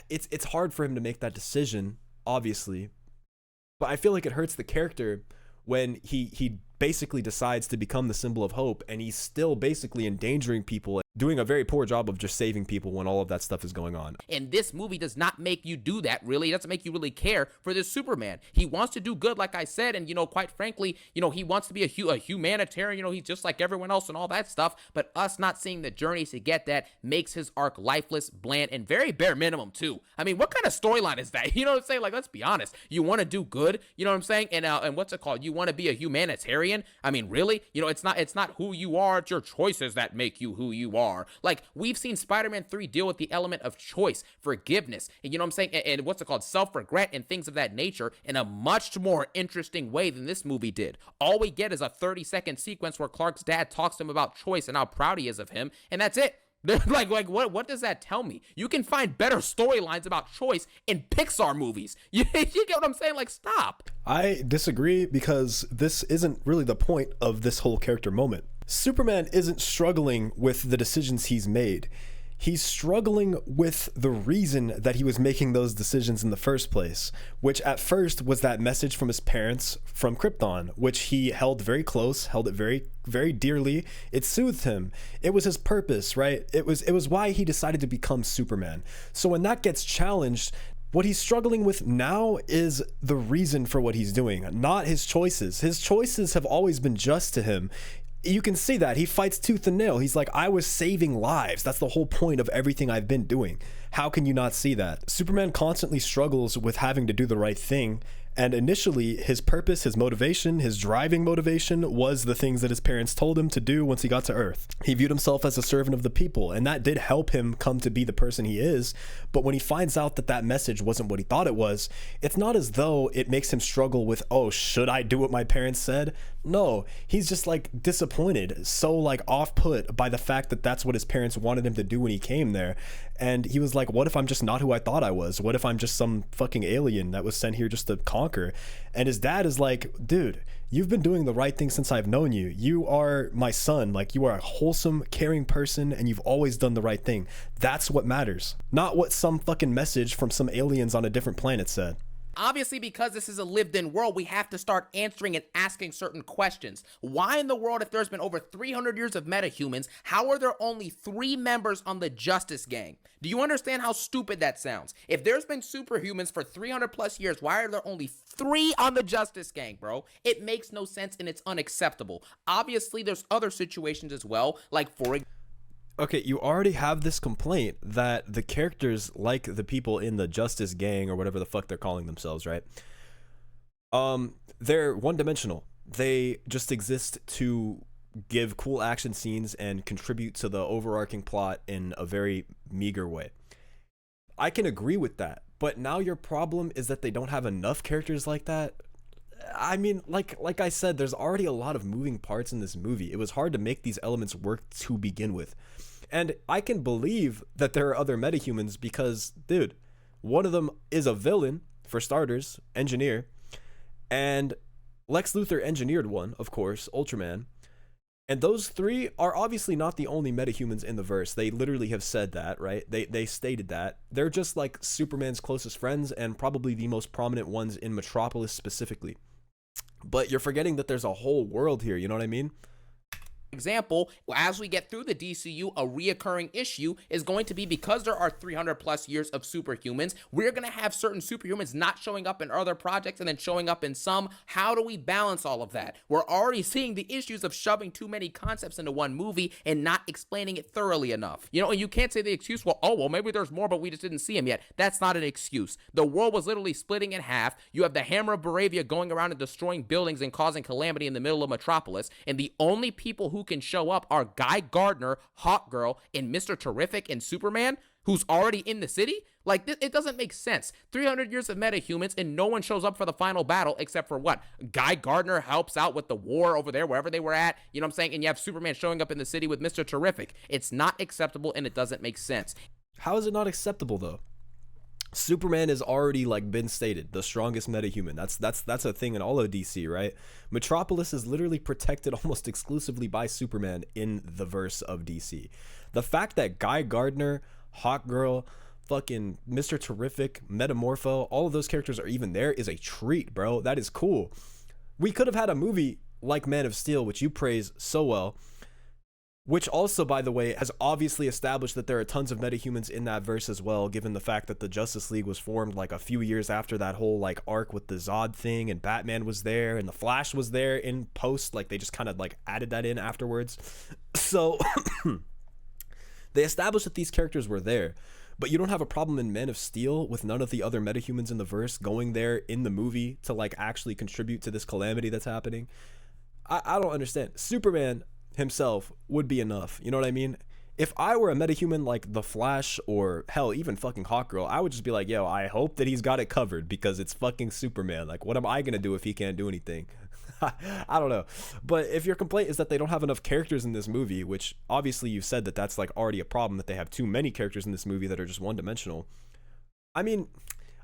it's hard for him to make that decision, obviously. But I feel like it hurts the character when he basically decides to become the symbol of hope, and he's still basically endangering people, doing a very poor job of just saving people when all of that stuff is going on. And this movie does not make you do that, really. It doesn't make you really care for this Superman. He wants to do good, like I said, and, quite frankly, he wants to be a humanitarian, he's just like everyone else and all that stuff, but us not seeing the journey to get that makes his arc lifeless, bland, and very bare minimum, too. I mean, what kind of storyline is that? You know what I'm saying? Like, let's be honest. You want to do good, you know what I'm saying? And what's it called? You want to be a humanitarian? I mean, really? It's not who you are, it's your choices that make you who you are. Like, we've seen Spider-Man 3 deal with the element of choice, forgiveness, and you know what I'm saying? And what's it called? Self-regret and things of that nature in a much more interesting way than this movie did. All we get is a 30-second sequence where Clark's dad talks to him about choice and how proud he is of him, and that's it. Like what does that tell me? You can find better storylines about choice in Pixar movies. You get what I'm saying? Like, stop. I disagree, because this isn't really the point of this whole character moment. Superman isn't struggling with the decisions he's made. He's struggling with the reason that he was making those decisions in the first place, which at first was that message from his parents from Krypton, which he held very close, held it very, very dearly. It soothed him. It was his purpose, right? It was why he decided to become Superman. So when that gets challenged, what he's struggling with now is the reason for what he's doing, not his choices. His choices have always been just to him. You can see that. He fights tooth and nail. He's like, I was saving lives. That's the whole point of everything I've been doing. How can you not see that? Superman constantly struggles with having to do the right thing. And initially, his purpose, his motivation, his driving motivation was the things that his parents told him to do once he got to Earth. He viewed himself as a servant of the people, and that did help him come to be the person he is. But when he finds out that that message wasn't what he thought it was, it's not as though it makes him struggle with, oh, should I do what my parents said? No, he's just like disappointed, so like off-put by the fact that that's what his parents wanted him to do when he came there. And he was like, what if I'm just not who I thought I was? What if I'm just some fucking alien that was sent here just to conquer? And his dad is like, dude, you've been doing the right thing since I've known you. You are my son. Like, you are a wholesome, caring person, and you've always done the right thing. That's what matters. Not what some fucking message from some aliens on a different planet said. Obviously, because this is a lived-in world, we have to start answering and asking certain questions. Why in the world, if there's been over 300 years of metahumans, how are there only 3 members on the Justice Gang? Do you understand how stupid that sounds? If there's been superhumans for 300 plus years, why are there only 3 on the Justice Gang, bro? It makes no sense and it's unacceptable. Obviously, there's other situations as well, like for example, okay, you already have this complaint that the characters, like the people in the Justice Gang or whatever the fuck they're calling themselves, right? They're one-dimensional. They just exist to give cool action scenes and contribute to the overarching plot in a very meager way. I can agree with that, but now your problem is that they don't have enough characters like that. I mean, like I said, there's already a lot of moving parts in this movie. It was hard to make these elements work to begin with. And I can believe that there are other metahumans because, dude, one of them is a villain, for starters, engineer. And Lex Luthor engineered one, of course, Ultraman. And those 3 are obviously not the only metahumans in the verse. They literally have said that, right? They stated that. They're just like Superman's closest friends and probably the most prominent ones in Metropolis specifically. But you're forgetting that there's a whole world here, you know what I mean? Example, as we get through the DCU, a reoccurring issue is going to be because there are 300 plus years of superhumans, we're going to have certain superhumans not showing up in other projects and then showing up in some. How do we balance all of that? We're already seeing the issues of shoving too many concepts into one movie and not explaining it thoroughly enough. You know, and you can't say the excuse, well, maybe there's more, but we just didn't see him yet. That's not an excuse. The world was literally splitting in half. You have the Hammer of Baravia going around and destroying buildings and causing calamity in the middle of Metropolis, and the only people who can show up are Guy Gardner, Hawkgirl, and Mr. Terrific and Superman, who's already in the city. Like, it doesn't make sense. 300 years of metahumans and no one shows up for the final battle except for what? Guy Gardner helps out with the war over there, wherever they were at. You know what I'm saying? And you have Superman showing up in the city with Mr. Terrific. It's not acceptable and it doesn't make sense. How is it not acceptable though? Superman has already like been stated the strongest metahuman. That's a thing in all of DC, right? Metropolis is literally protected almost exclusively by Superman in the verse of DC. The fact that Guy Gardner, Hawkgirl, fucking Mr. Terrific, Metamorpho, all of those characters are even there is a treat, bro. That is cool. We could have had a movie like Man of Steel, which you praise so well, which also, by the way, has obviously established that there are tons of metahumans in that verse as well, given the fact that the Justice League was formed like a few years after that whole like arc with the Zod thing, and Batman was there and the Flash was there in post. Like, they just kind of like added that in afterwards. So they established that these characters were there. But you don't have a problem in Man of Steel with none of the other metahumans in the verse going there in the movie to like actually contribute to this calamity that's happening. I don't understand. Superman himself would be enough, you know what I mean? If I were a metahuman like the Flash or hell even fucking Hawkgirl, I would just be like, yo, I hope that he's got it covered because it's fucking Superman. Like, what am I gonna do if he can't do anything? I don't know. But if your complaint is that they don't have enough characters in this movie, which obviously you've said that that's like already a problem, that they have too many characters in this movie that are just one-dimensional. I mean,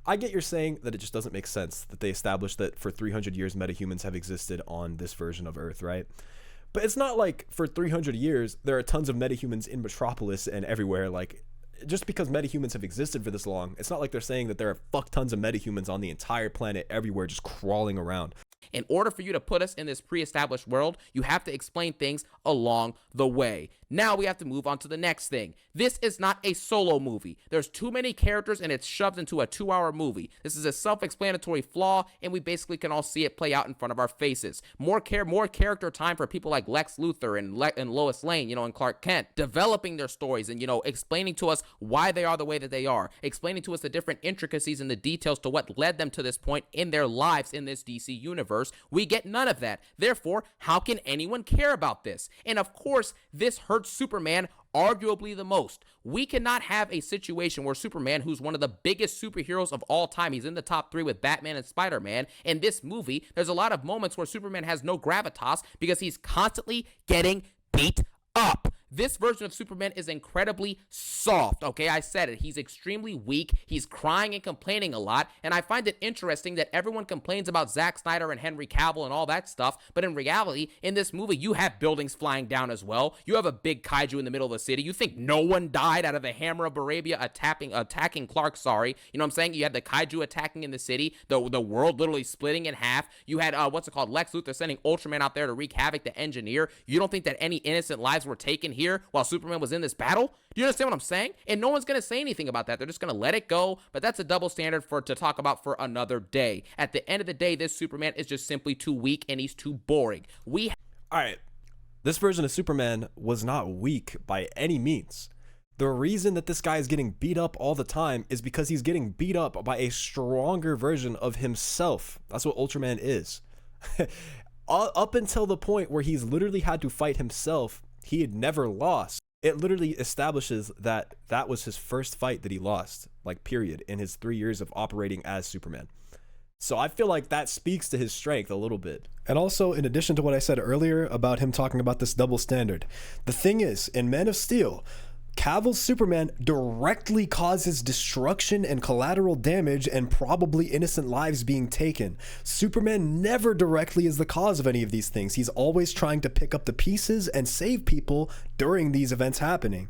I get you're saying that it just doesn't make sense that they established that for 300 years metahumans have existed on this version of Earth, right? But it's not like for 300 years there are tons of metahumans in Metropolis and everywhere. Like, just because metahumans have existed for this long, it's not like they're saying that there are fuck tons of metahumans on the entire planet everywhere just crawling around. In order for you to put us in this pre-established world, you have to explain things along the way. Now we have to move on to the next thing. This is not a solo movie. There's too many characters and it's shoved into a 2-hour movie. This is a self-explanatory flaw, and we basically can all see it play out in front of our faces. More character time for people like Lex Luthor and Lois Lane, and Clark Kent, developing their stories and, explaining to us why they are the way that they are, explaining to us the different intricacies and the details to what led them to this point in their lives in this DC universe. We get none of that. Therefore, how can anyone care about this? And of course, this hurts Superman arguably the most. We cannot have a situation where Superman, who's one of the biggest superheroes of all time, he's in the top 3 with Batman and Spider-Man. In this movie, there's a lot of moments where Superman has no gravitas because he's constantly getting beat up. This version of Superman is incredibly soft, okay? I said it. He's extremely weak. He's crying and complaining a lot, and I find it interesting that everyone complains about Zack Snyder and Henry Cavill and all that stuff, but in reality, in this movie, you have buildings flying down as well. You have a big kaiju in the middle of the city. You think no one died out of the Hammer of Arabia attacking Clark, sorry. You know what I'm saying? You had the kaiju attacking in the city, the world literally splitting in half. You had, Lex Luthor sending Ultraman out there to wreak havoc, the Engineer. You don't think that any innocent lives were taken here while Superman was in this battle? Do you understand what I'm saying? And no one's going to say anything about that. They're just going to let it go, but that's a double standard to talk about for another day. At the end of the day, this Superman is just simply too weak and he's too boring. All right. This version of Superman was not weak by any means. The reason that this guy is getting beat up all the time is because he's getting beat up by a stronger version of himself. That's what Ultraman is. Up until the point where he's literally had to fight himself, he had never lost. It literally establishes that that was his first fight that he lost, period, in his 3 years of operating as Superman. So I feel like that speaks to his strength a little bit. And also, in addition to what I said earlier about him talking about this double standard, the thing is, in Man of Steel, Cavill's Superman directly causes destruction and collateral damage and probably innocent lives being taken. Superman never directly is the cause of any of these things. He's always trying to pick up the pieces and save people during these events happening.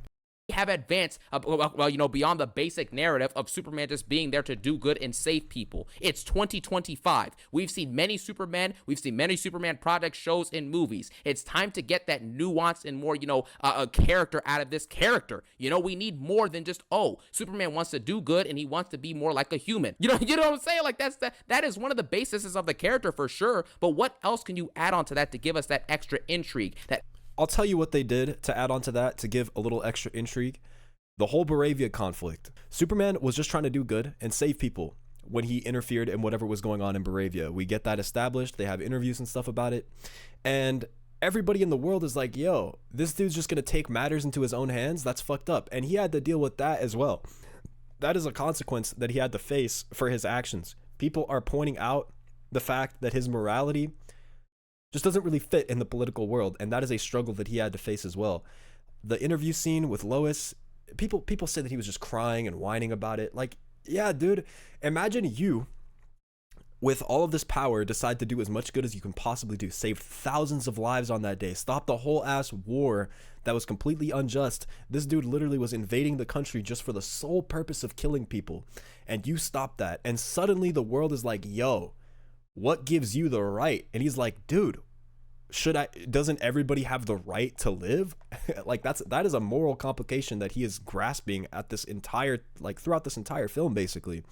Have advanced, beyond the basic narrative of Superman just being there to do good and save people. It's 2025. We've seen many Superman project shows and movies. It's time to get that nuance and more, a character out of this character. We need more than just, Superman wants to do good and he wants to be more like a human. You know what I'm saying? That is one of the bases of the character for sure. But what else can you add on to that to give us that extra intrigue, that I'll tell you what they did to add on to that, to give a little extra intrigue. The whole Baravia conflict. Superman was just trying to do good and save people when he interfered in whatever was going on in Baravia. We get that established. They have interviews and stuff about it. And everybody in the world is like, yo, this dude's just going to take matters into his own hands. That's fucked up. And he had to deal with that as well. That is a consequence that he had to face for his actions. People are pointing out the fact that his morality just doesn't really fit in the political world, and that is a struggle that he had to face as well. The interview scene with Lois, people say that he was just crying and whining about it. Yeah, dude, imagine you with all of this power decide to do as much good as you can possibly do, save thousands of lives on that day, stop the whole ass war that was completely unjust. This dude literally was invading the country just for the sole purpose of killing people, and you stopped that, and suddenly the world is like, yo, what gives you the right? And he's like, dude, doesn't everybody have the right to live? That is a moral complication that he is grasping at this throughout this entire film, basically.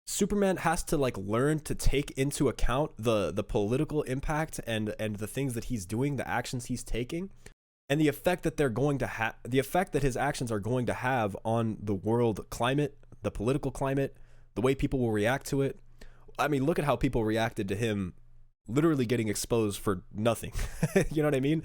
Superman has to learn to take into account the political impact and the things that he's doing, the actions he's taking, and the effect that his actions are going to have on the world climate, the political climate, the way people will react to it. I mean, look at how people reacted to him literally getting exposed for nothing. You know what I mean?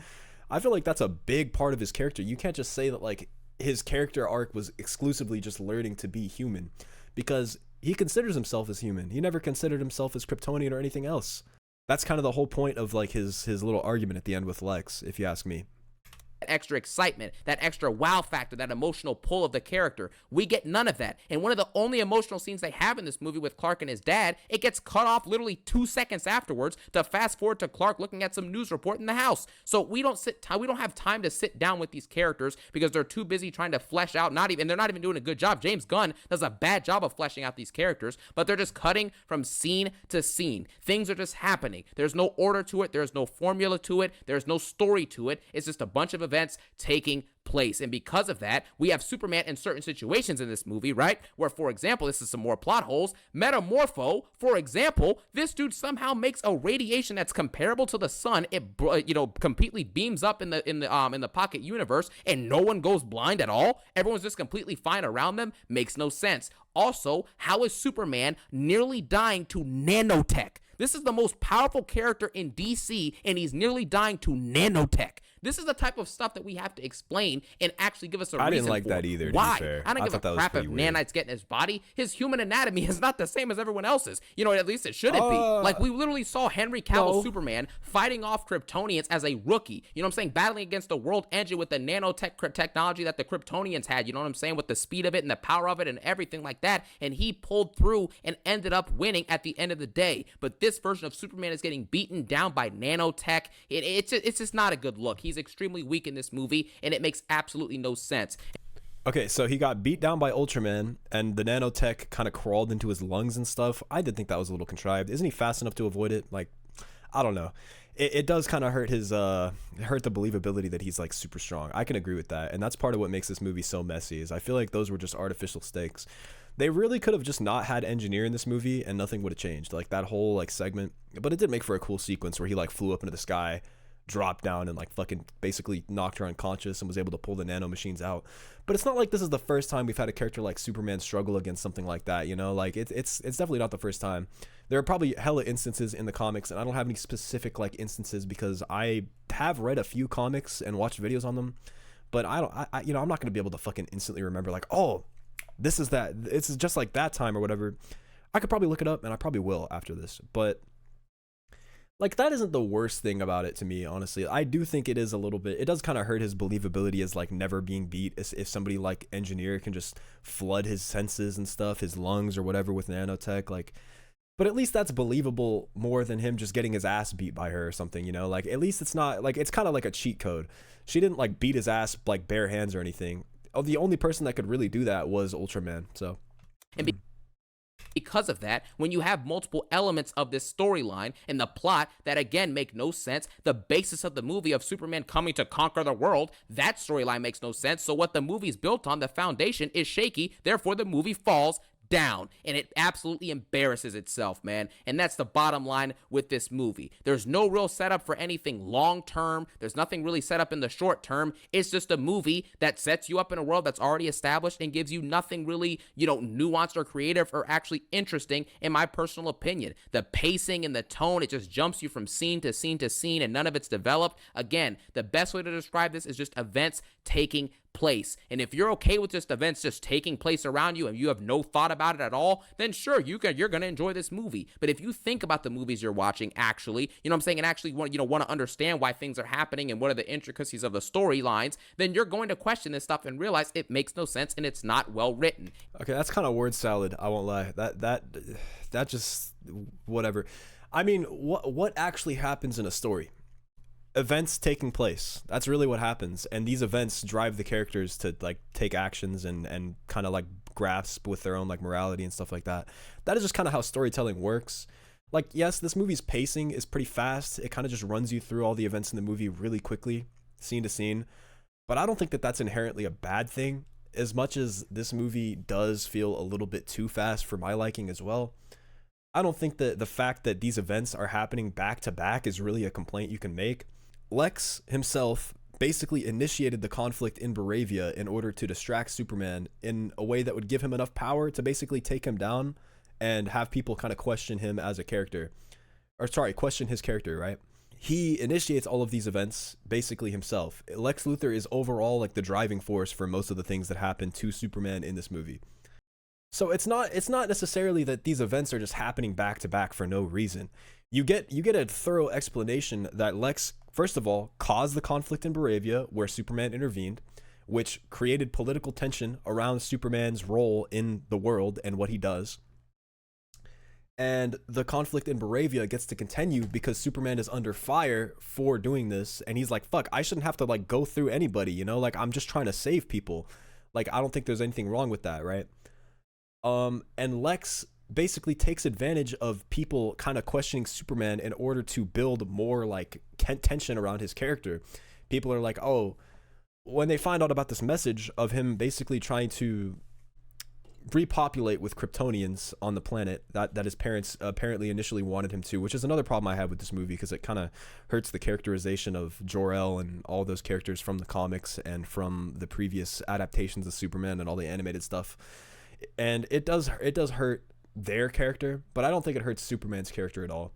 I feel like that's a big part of his character. You can't just say that his character arc was exclusively just learning to be human, because he considers himself as human. He never considered himself as Kryptonian or anything else. That's kind of the whole point of his little argument at the end with Lex, if you ask me. extra excitement, that extra wow factor, that emotional pull of the character. We get none of that. And one of the only emotional scenes they have in this movie with Clark and his dad, it gets cut off literally 2 seconds afterwards to fast forward to Clark looking at some news report in the house. So we don't have time to sit down with these characters because they're too busy trying to flesh out, they're not even doing a good job. James Gunn does a bad job of fleshing out these characters, but they're just cutting from scene to scene. Things are just happening. There's no order to it. There's no formula to it. There's no story to it. It's just a bunch of events taking place. And because of that, we have Superman in certain situations in this movie, right? Where, for example, this is some more plot holes. Metamorpho, for example, this dude somehow makes a radiation that's comparable to the sun. It, completely beams up in the pocket universe, and no one goes blind at all. Everyone's just completely fine around them. Makes no sense. Also, how is Superman nearly dying to nanotech? This is the most powerful character in DC, and he's nearly dying to nanotech. This is the type of stuff that we have to explain and actually give us a reason for. I didn't like that either, Why? to be fair. I don't give a crap if nanites get in his body. His human anatomy is not the same as everyone else's. At least it shouldn't be. Like, we literally saw Henry Cavill Superman fighting off Kryptonians as a rookie. You know what I'm saying? Battling against the world engine with the nanotech technology that the Kryptonians had. You know what I'm saying? With the speed of it and the power of it and everything like that. And he pulled through and ended up winning at the end of the day. But this version of Superman is getting beaten down by nanotech. It's just not a good look. He's extremely weak in this movie, and it makes absolutely no sense. Okay, so he got beat down by Ultraman, and the nanotech kind of crawled into his lungs and stuff. I did think that was a little contrived. Isn't he fast enough to avoid it? Like, I don't know. It does kind of hurt hurt the believability that he's like super strong. I can agree with that, and that's part of what makes this movie so messy. Is I feel like those were just artificial stakes. They really could have just not had Engineer in this movie, and nothing would have changed. Like that whole like segment, but it did make for a cool sequence where he like flew up into the sky, dropped down, and like fucking basically knocked her unconscious and was able to pull the nano machines out. But it's not like this is the first time we've had a character like Superman struggle against something like that, like it's definitely not the first time. There are probably hella instances in the comics, and I don't have any specific like instances because I have read a few comics and watched videos on them, but I'm not gonna be able to fucking instantly remember like, oh, this is just like that time or whatever. I could probably look it up, and I probably will after this, but like, that isn't the worst thing about it to me, honestly. I do think it is a little bit, it does kind of hurt his believability as like never being beat. If somebody like Engineer can just flood his senses and stuff, his lungs or whatever with nanotech, like, but at least that's believable more than him just getting his ass beat by her or something, like at least it's not like, it's kind of like a cheat code. She didn't like beat his ass like bare hands or anything. Oh, the only person that could really do that was Ultraman. So because of that, when you have multiple elements of this storyline and the plot that again make no sense, the basis of the movie of Superman coming to conquer the world, that storyline makes no sense. So what the movie's built on, the foundation, is shaky, therefore the movie falls down, and it absolutely embarrasses itself, man. And that's the bottom line with this movie. There's no real setup for anything long term. There's nothing really set up in the short term. It's just a movie that sets you up in a world that's already established and gives you nothing really, nuanced or creative or actually interesting, in my personal opinion. The pacing and the tone, it just jumps you from scene to scene to scene, and none of it's developed. Again, the best way to describe this is just events taking place. And if you're okay with just events just taking place around you and you have no thought about it at all, then sure, you're going to enjoy this movie. But if you think about the movies you're watching actually, and actually want to understand why things are happening and what are the intricacies of the storylines, then you're going to question this stuff and realize it makes no sense and it's not well written. Okay, that's kind of word salad, I won't lie. That just whatever. I mean, what actually happens in a story? Events taking place, that's really what happens, and these events drive the characters to like take actions and kind of like grasp with their own like morality and stuff like that. That is just kind of how storytelling works. Like, yes, this movie's pacing is pretty fast. It kind of just runs you through all the events in the movie really quickly, scene to scene, but I don't think that that's inherently a bad thing, as much as this movie does feel a little bit too fast for my liking as well. I don't think that the fact that these events are happening back to back is really a complaint you can make. Lex himself basically initiated the conflict in Baravia in order to distract Superman in a way that would give him enough power to basically take him down and have people kind of question him as a character. Question his character, right? He initiates all of these events basically himself. Lex Luthor is overall like the driving force for most of the things that happen to Superman in this movie. So it's not necessarily that these events are just happening back to back for no reason. You get a thorough explanation that Lex, first of all, caused the conflict in Baravia where Superman intervened, which created political tension around Superman's role in the world and what he does. And the conflict in Baravia gets to continue because Superman is under fire for doing this, and he's like, fuck, I shouldn't have to like go through anybody, like I'm just trying to save people. Like I don't think there's anything wrong with that, right? And Lex basically takes advantage of people kind of questioning Superman in order to build more like tension around his character. People are like, oh, when they find out about this message of him basically trying to repopulate with Kryptonians on the planet that his parents apparently initially wanted him to, which is another problem I have with this movie because it kind of hurts the characterization of Jor-El and all those characters from the comics and from the previous adaptations of Superman and all the animated stuff. And it does hurt their character, but I don't think it hurts Superman's character at all.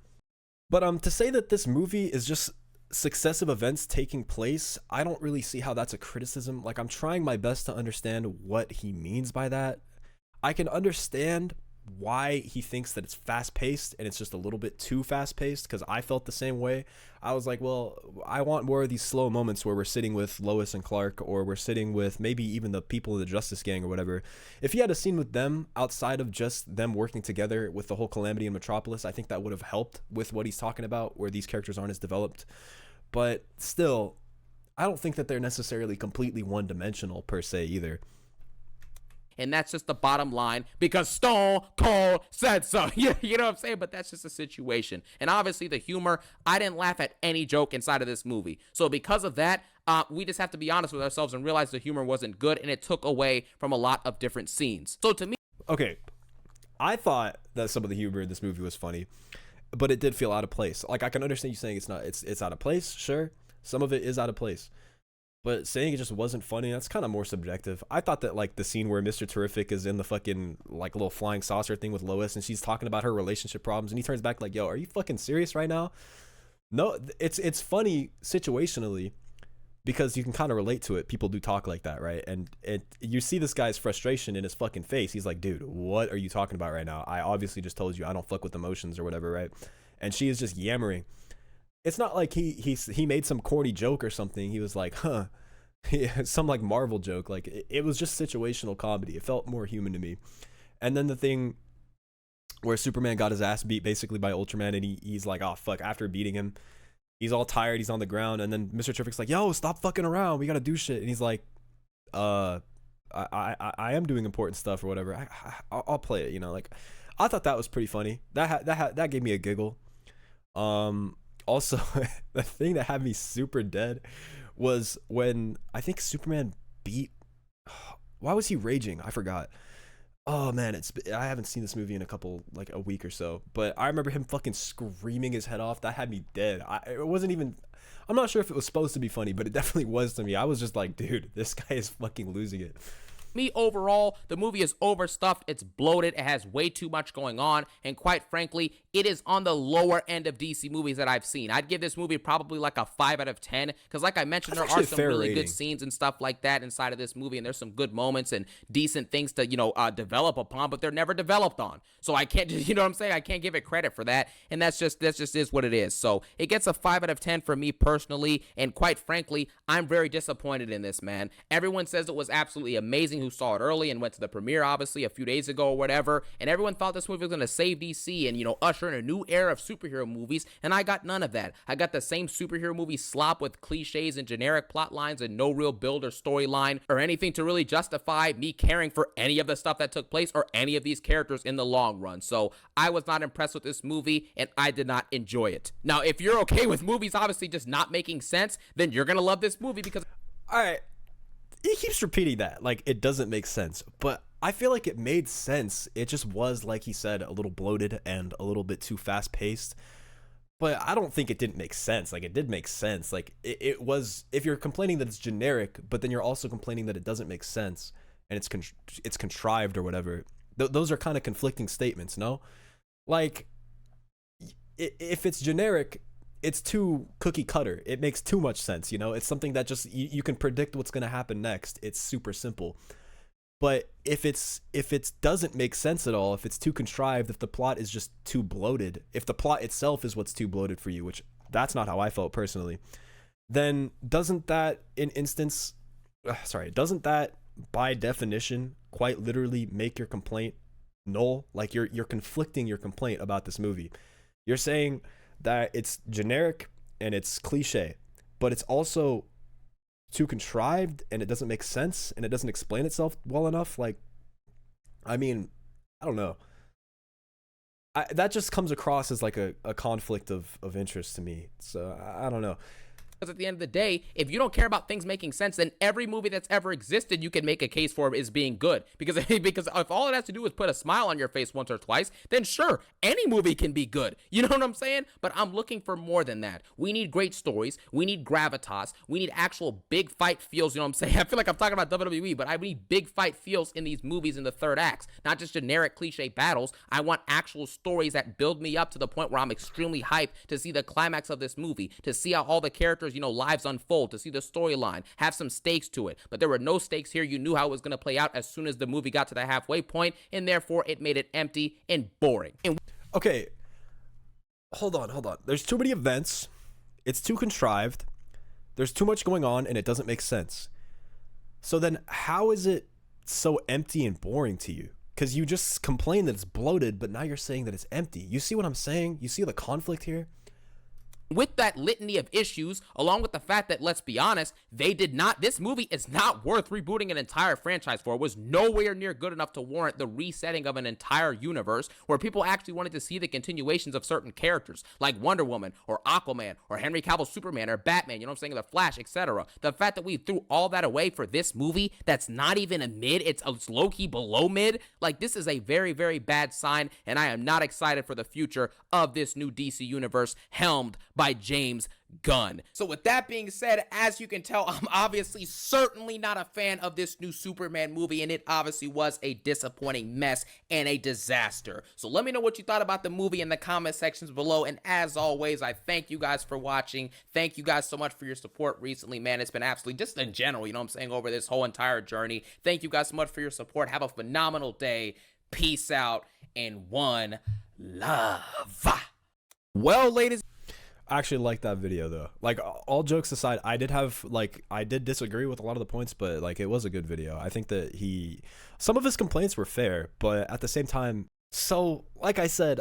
But to say that this movie is just successive events taking place, I don't really see how that's a criticism. Like I'm trying my best to understand what he means by that. I can understand why he thinks that it's fast paced and it's just a little bit too fast paced because I felt the same way. I was like, well, I want more of these slow moments where we're sitting with Lois and Clark, or we're sitting with maybe even the people in the Justice Gang or whatever. If he had a scene with them outside of just them working together with the whole Calamity in Metropolis, I think that would have helped with what he's talking about, where these characters aren't as developed. But still, I don't think that they're necessarily completely one-dimensional per se either. And that's just the bottom line because Stone Cold said so. You know what I'm saying? But that's just a situation. And obviously the humor, I didn't laugh at any joke inside of this movie. So because of that, we just have to be honest with ourselves and realize the humor wasn't good and it took away from a lot of different scenes. So to me... Okay, I thought that some of the humor in this movie was funny, but it did feel out of place. Like I can understand you saying it's out of place, sure. Some of it is out of place. But saying it just wasn't funny, that's kind of more subjective. I thought that like the scene where Mr. Terrific is in the fucking like little flying saucer thing with Lois and she's talking about her relationship problems and he turns back like, yo, are you fucking serious right now? No, it's funny situationally because you can kind of relate to it. People do talk like that, right? And you see this guy's frustration in his fucking face. He's like, dude, what are you talking about right now? I obviously just told you I don't fuck with emotions or whatever, right? And she is just yammering. It's not like he made some corny joke or something. He was like, huh, some like Marvel joke. Like it was just situational comedy. It felt more human to me. And then the thing where Superman got his ass beat basically by Ultraman, and he's like, oh fuck, after beating him, he's all tired, he's on the ground, and then Mr. Terrific's like, yo, stop fucking around, we gotta do shit. And he's like, I am doing important stuff or whatever. I'll play it, like I thought that was pretty funny. That gave me a giggle. Also, the thing that had me super dead was when I think Superman beat. Why was he raging? I forgot. Oh man, I haven't seen this movie in a week or so, but I remember him fucking screaming his head off. That had me dead. It wasn't even. I'm not sure if it was supposed to be funny, but it definitely was to me. I was just like, dude, this guy is fucking losing it. Me, overall, the movie is overstuffed, it's bloated, it has way too much going on, and quite frankly, it is on the lower end of DC movies that I've seen. I'd give this movie probably like a 5 out of 10, because like I mentioned, there are some really good scenes and stuff like that inside of this movie, and there's some good moments and decent things to, develop upon, but they're never developed on. So I can't just, what I'm saying? I can't give it credit for that, and that's just is what it is. So it gets a 5 out of 10 for me personally, and quite frankly, I'm very disappointed in this, man. Everyone says it was absolutely amazing who saw it early and went to the premiere obviously a few days ago or whatever, and everyone thought this movie was going to save DC and usher in a new era of superhero movies, and I got none of that. I got the same superhero movie slop with cliches and generic plot lines and no real build or storyline or anything to really justify me caring for any of the stuff that took place or any of these characters in the long run. So I was not impressed with this movie and I did not enjoy it. Now if you're okay with movies obviously just not making sense, then you're gonna love this movie because all right, he keeps repeating that like it doesn't make sense, but I feel like it made sense. It just was, like he said, a little bloated and a little bit too fast paced, but I don't think it didn't make sense. Like it did make sense. Like it was, if you're complaining that it's generic but then you're also complaining that it doesn't make sense and it's contrived or whatever, those are kind of conflicting statements. No, like if it's generic, it's too cookie cutter. It makes too much sense. It's something that just you can predict what's going to happen next. It's super simple. But if it doesn't make sense at all, if it's too contrived, if the plot is just too bloated, if the plot itself is what's too bloated for you, which that's not how I felt personally, then doesn't that doesn't that by definition quite literally make your complaint null? Like you're conflicting your complaint about this movie. You're saying that it's generic and it's cliche, but it's also too contrived and it doesn't make sense and it doesn't explain itself well enough. Like, I mean, I don't know. That just comes across as like a conflict of interest to me. So I don't know. Because at the end of the day, if you don't care about things making sense, then every movie that's ever existed, you can make a case for is being good. Because if all it has to do is put a smile on your face once or twice, then sure, any movie can be good. You know what I'm saying? But I'm looking for more than that. We need great stories. We need gravitas. We need actual big fight feels. You know what I'm saying? I feel like I'm talking about WWE, but I need big fight feels in these movies in the third acts, not just generic cliche battles. I want actual stories that build me up to the point where I'm extremely hyped to see the climax of this movie, to see how all the characters, lives unfold, to see the storyline, have some stakes to it. But there were no stakes here. You knew how it was going to play out as soon as the movie got to the halfway point, and therefore it made it empty and boring. Okay, hold on. There's too many events. It's too contrived. There's too much going on, and it doesn't make sense. So then how is it so empty and boring to you? Because you just complained that it's bloated, but now you're saying that it's empty. You see what I'm saying? You see the conflict here? With that litany of issues, along with the fact that, let's be honest, this movie is not worth rebooting an entire franchise for. It was nowhere near good enough to warrant the resetting of an entire universe where people actually wanted to see the continuations of certain characters, like Wonder Woman, or Aquaman, or Henry Cavill's Superman, or Batman, you know what I'm saying, The Flash, etc. The fact that we threw all that away for this movie that's not even a mid, it's low-key below mid, like, this is a very, very bad sign, and I am not excited for the future of this new DC universe helmed by James Gunn. So with that being said, as you can tell, I'm obviously certainly not a fan of this new Superman movie, and it obviously was a disappointing mess and a disaster. So let me know what you thought about the movie in the comment sections below, and as always, I thank you guys for watching. Thank you guys so much for your support recently, man. It's been absolutely, just in general, you know what I'm saying, over this whole entire journey. Thank you guys so much for your support. Have a phenomenal day. Peace out, and one love. Well, ladies, I actually like that video though. Like, all jokes aside, I did disagree with a lot of the points, but like, it was a good video. I think that some of his complaints were fair, but at the same time, so like I said,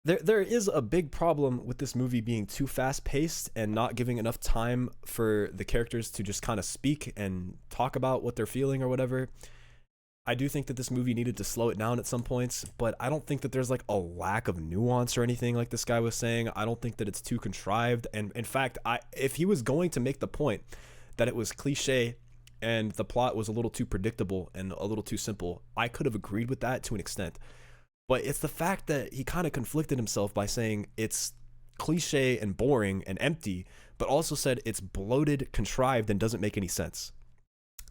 there is a big problem with this movie being too fast paced and not giving enough time for the characters to just kind of speak and talk about what they're feeling or whatever. I do think that this movie needed to slow it down at some points, but I don't think that there's like a lack of nuance or anything like this guy was saying. I don't think that it's too contrived. And in fact, if he was going to make the point that it was cliche and the plot was a little too predictable and a little too simple, I could have agreed with that to an extent. But it's the fact that he kind of conflicted himself by saying it's cliche and boring and empty, but also said it's bloated, contrived, and doesn't make any sense.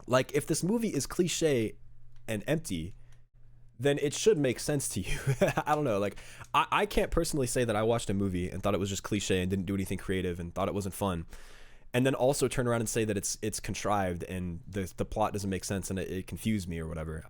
Like, if this movie is cliche and empty, then it should make sense to you. I don't know. Like, I can't personally say that I watched a movie and thought it was just cliche and didn't do anything creative and thought it wasn't fun, and then also turn around and say that it's contrived and the plot doesn't make sense and it confused me or whatever.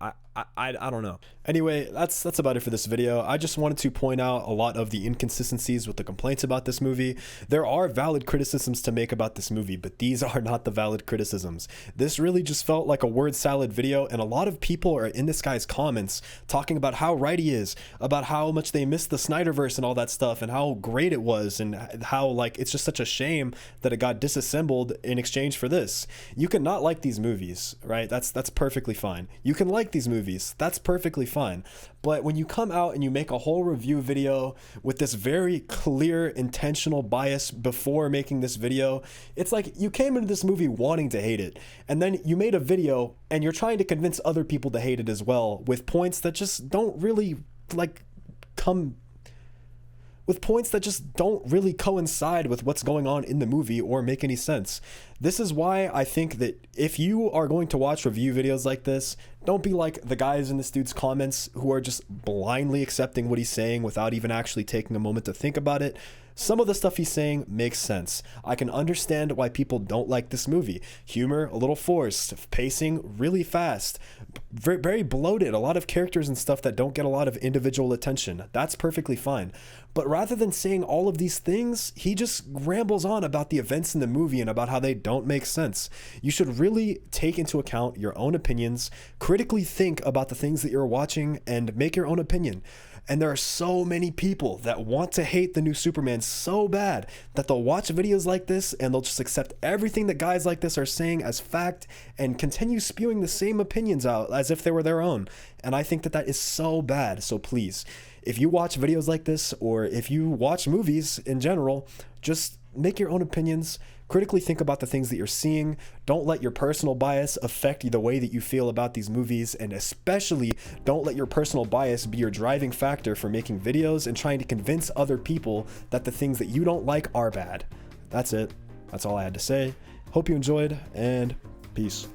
I don't know. Anyway, that's about it for this video. I just wanted to point out a lot of the inconsistencies with the complaints about this movie. There are valid criticisms to make about this movie, but these are not the valid criticisms. This really just felt like a word salad video, and a lot of people are in this guy's comments talking about how right he is, about how much they missed the Snyderverse and all that stuff, and how great it was, and how, like, it's just such a shame that it got disassembled in exchange for this. You can not like these movies, right? That's perfectly fine. You can like these movies. That's perfectly fine. But when you come out and you make a whole review video with this very clear intentional bias before making this video, it's like you came into this movie wanting to hate it, and then you made a video and you're trying to convince other people to hate it as well with points that just don't really coincide with what's going on in the movie or make any sense. This is why I think that if you are going to watch review videos like this, Don't be like the guys in this dude's comments who are just blindly accepting what he's saying without even actually taking a moment to think about it. Some of the stuff he's saying makes sense. I can understand why people don't like this movie. Humor, a little forced, pacing really fast, very bloated, a lot of characters and stuff that don't get a lot of individual attention. That's perfectly fine. But rather than saying all of these things, he just rambles on about the events in the movie and about how they don't make sense. You should really take into account your own opinions, critically think about the things that you're watching, and make your own opinion. And there are so many people that want to hate the new Superman so bad that they'll watch videos like this and they'll just accept everything that guys like this are saying as fact and continue spewing the same opinions out as if they were their own. And I think that that is so bad. So please, if you watch videos like this, or if you watch movies in general, just make your own opinions. Critically think about the things that you're seeing. Don't let your personal bias affect the way that you feel about these movies, and especially don't let your personal bias be your driving factor for making videos and trying to convince other people that the things that you don't like are bad. That's it. That's all I had to say. Hope you enjoyed, and peace.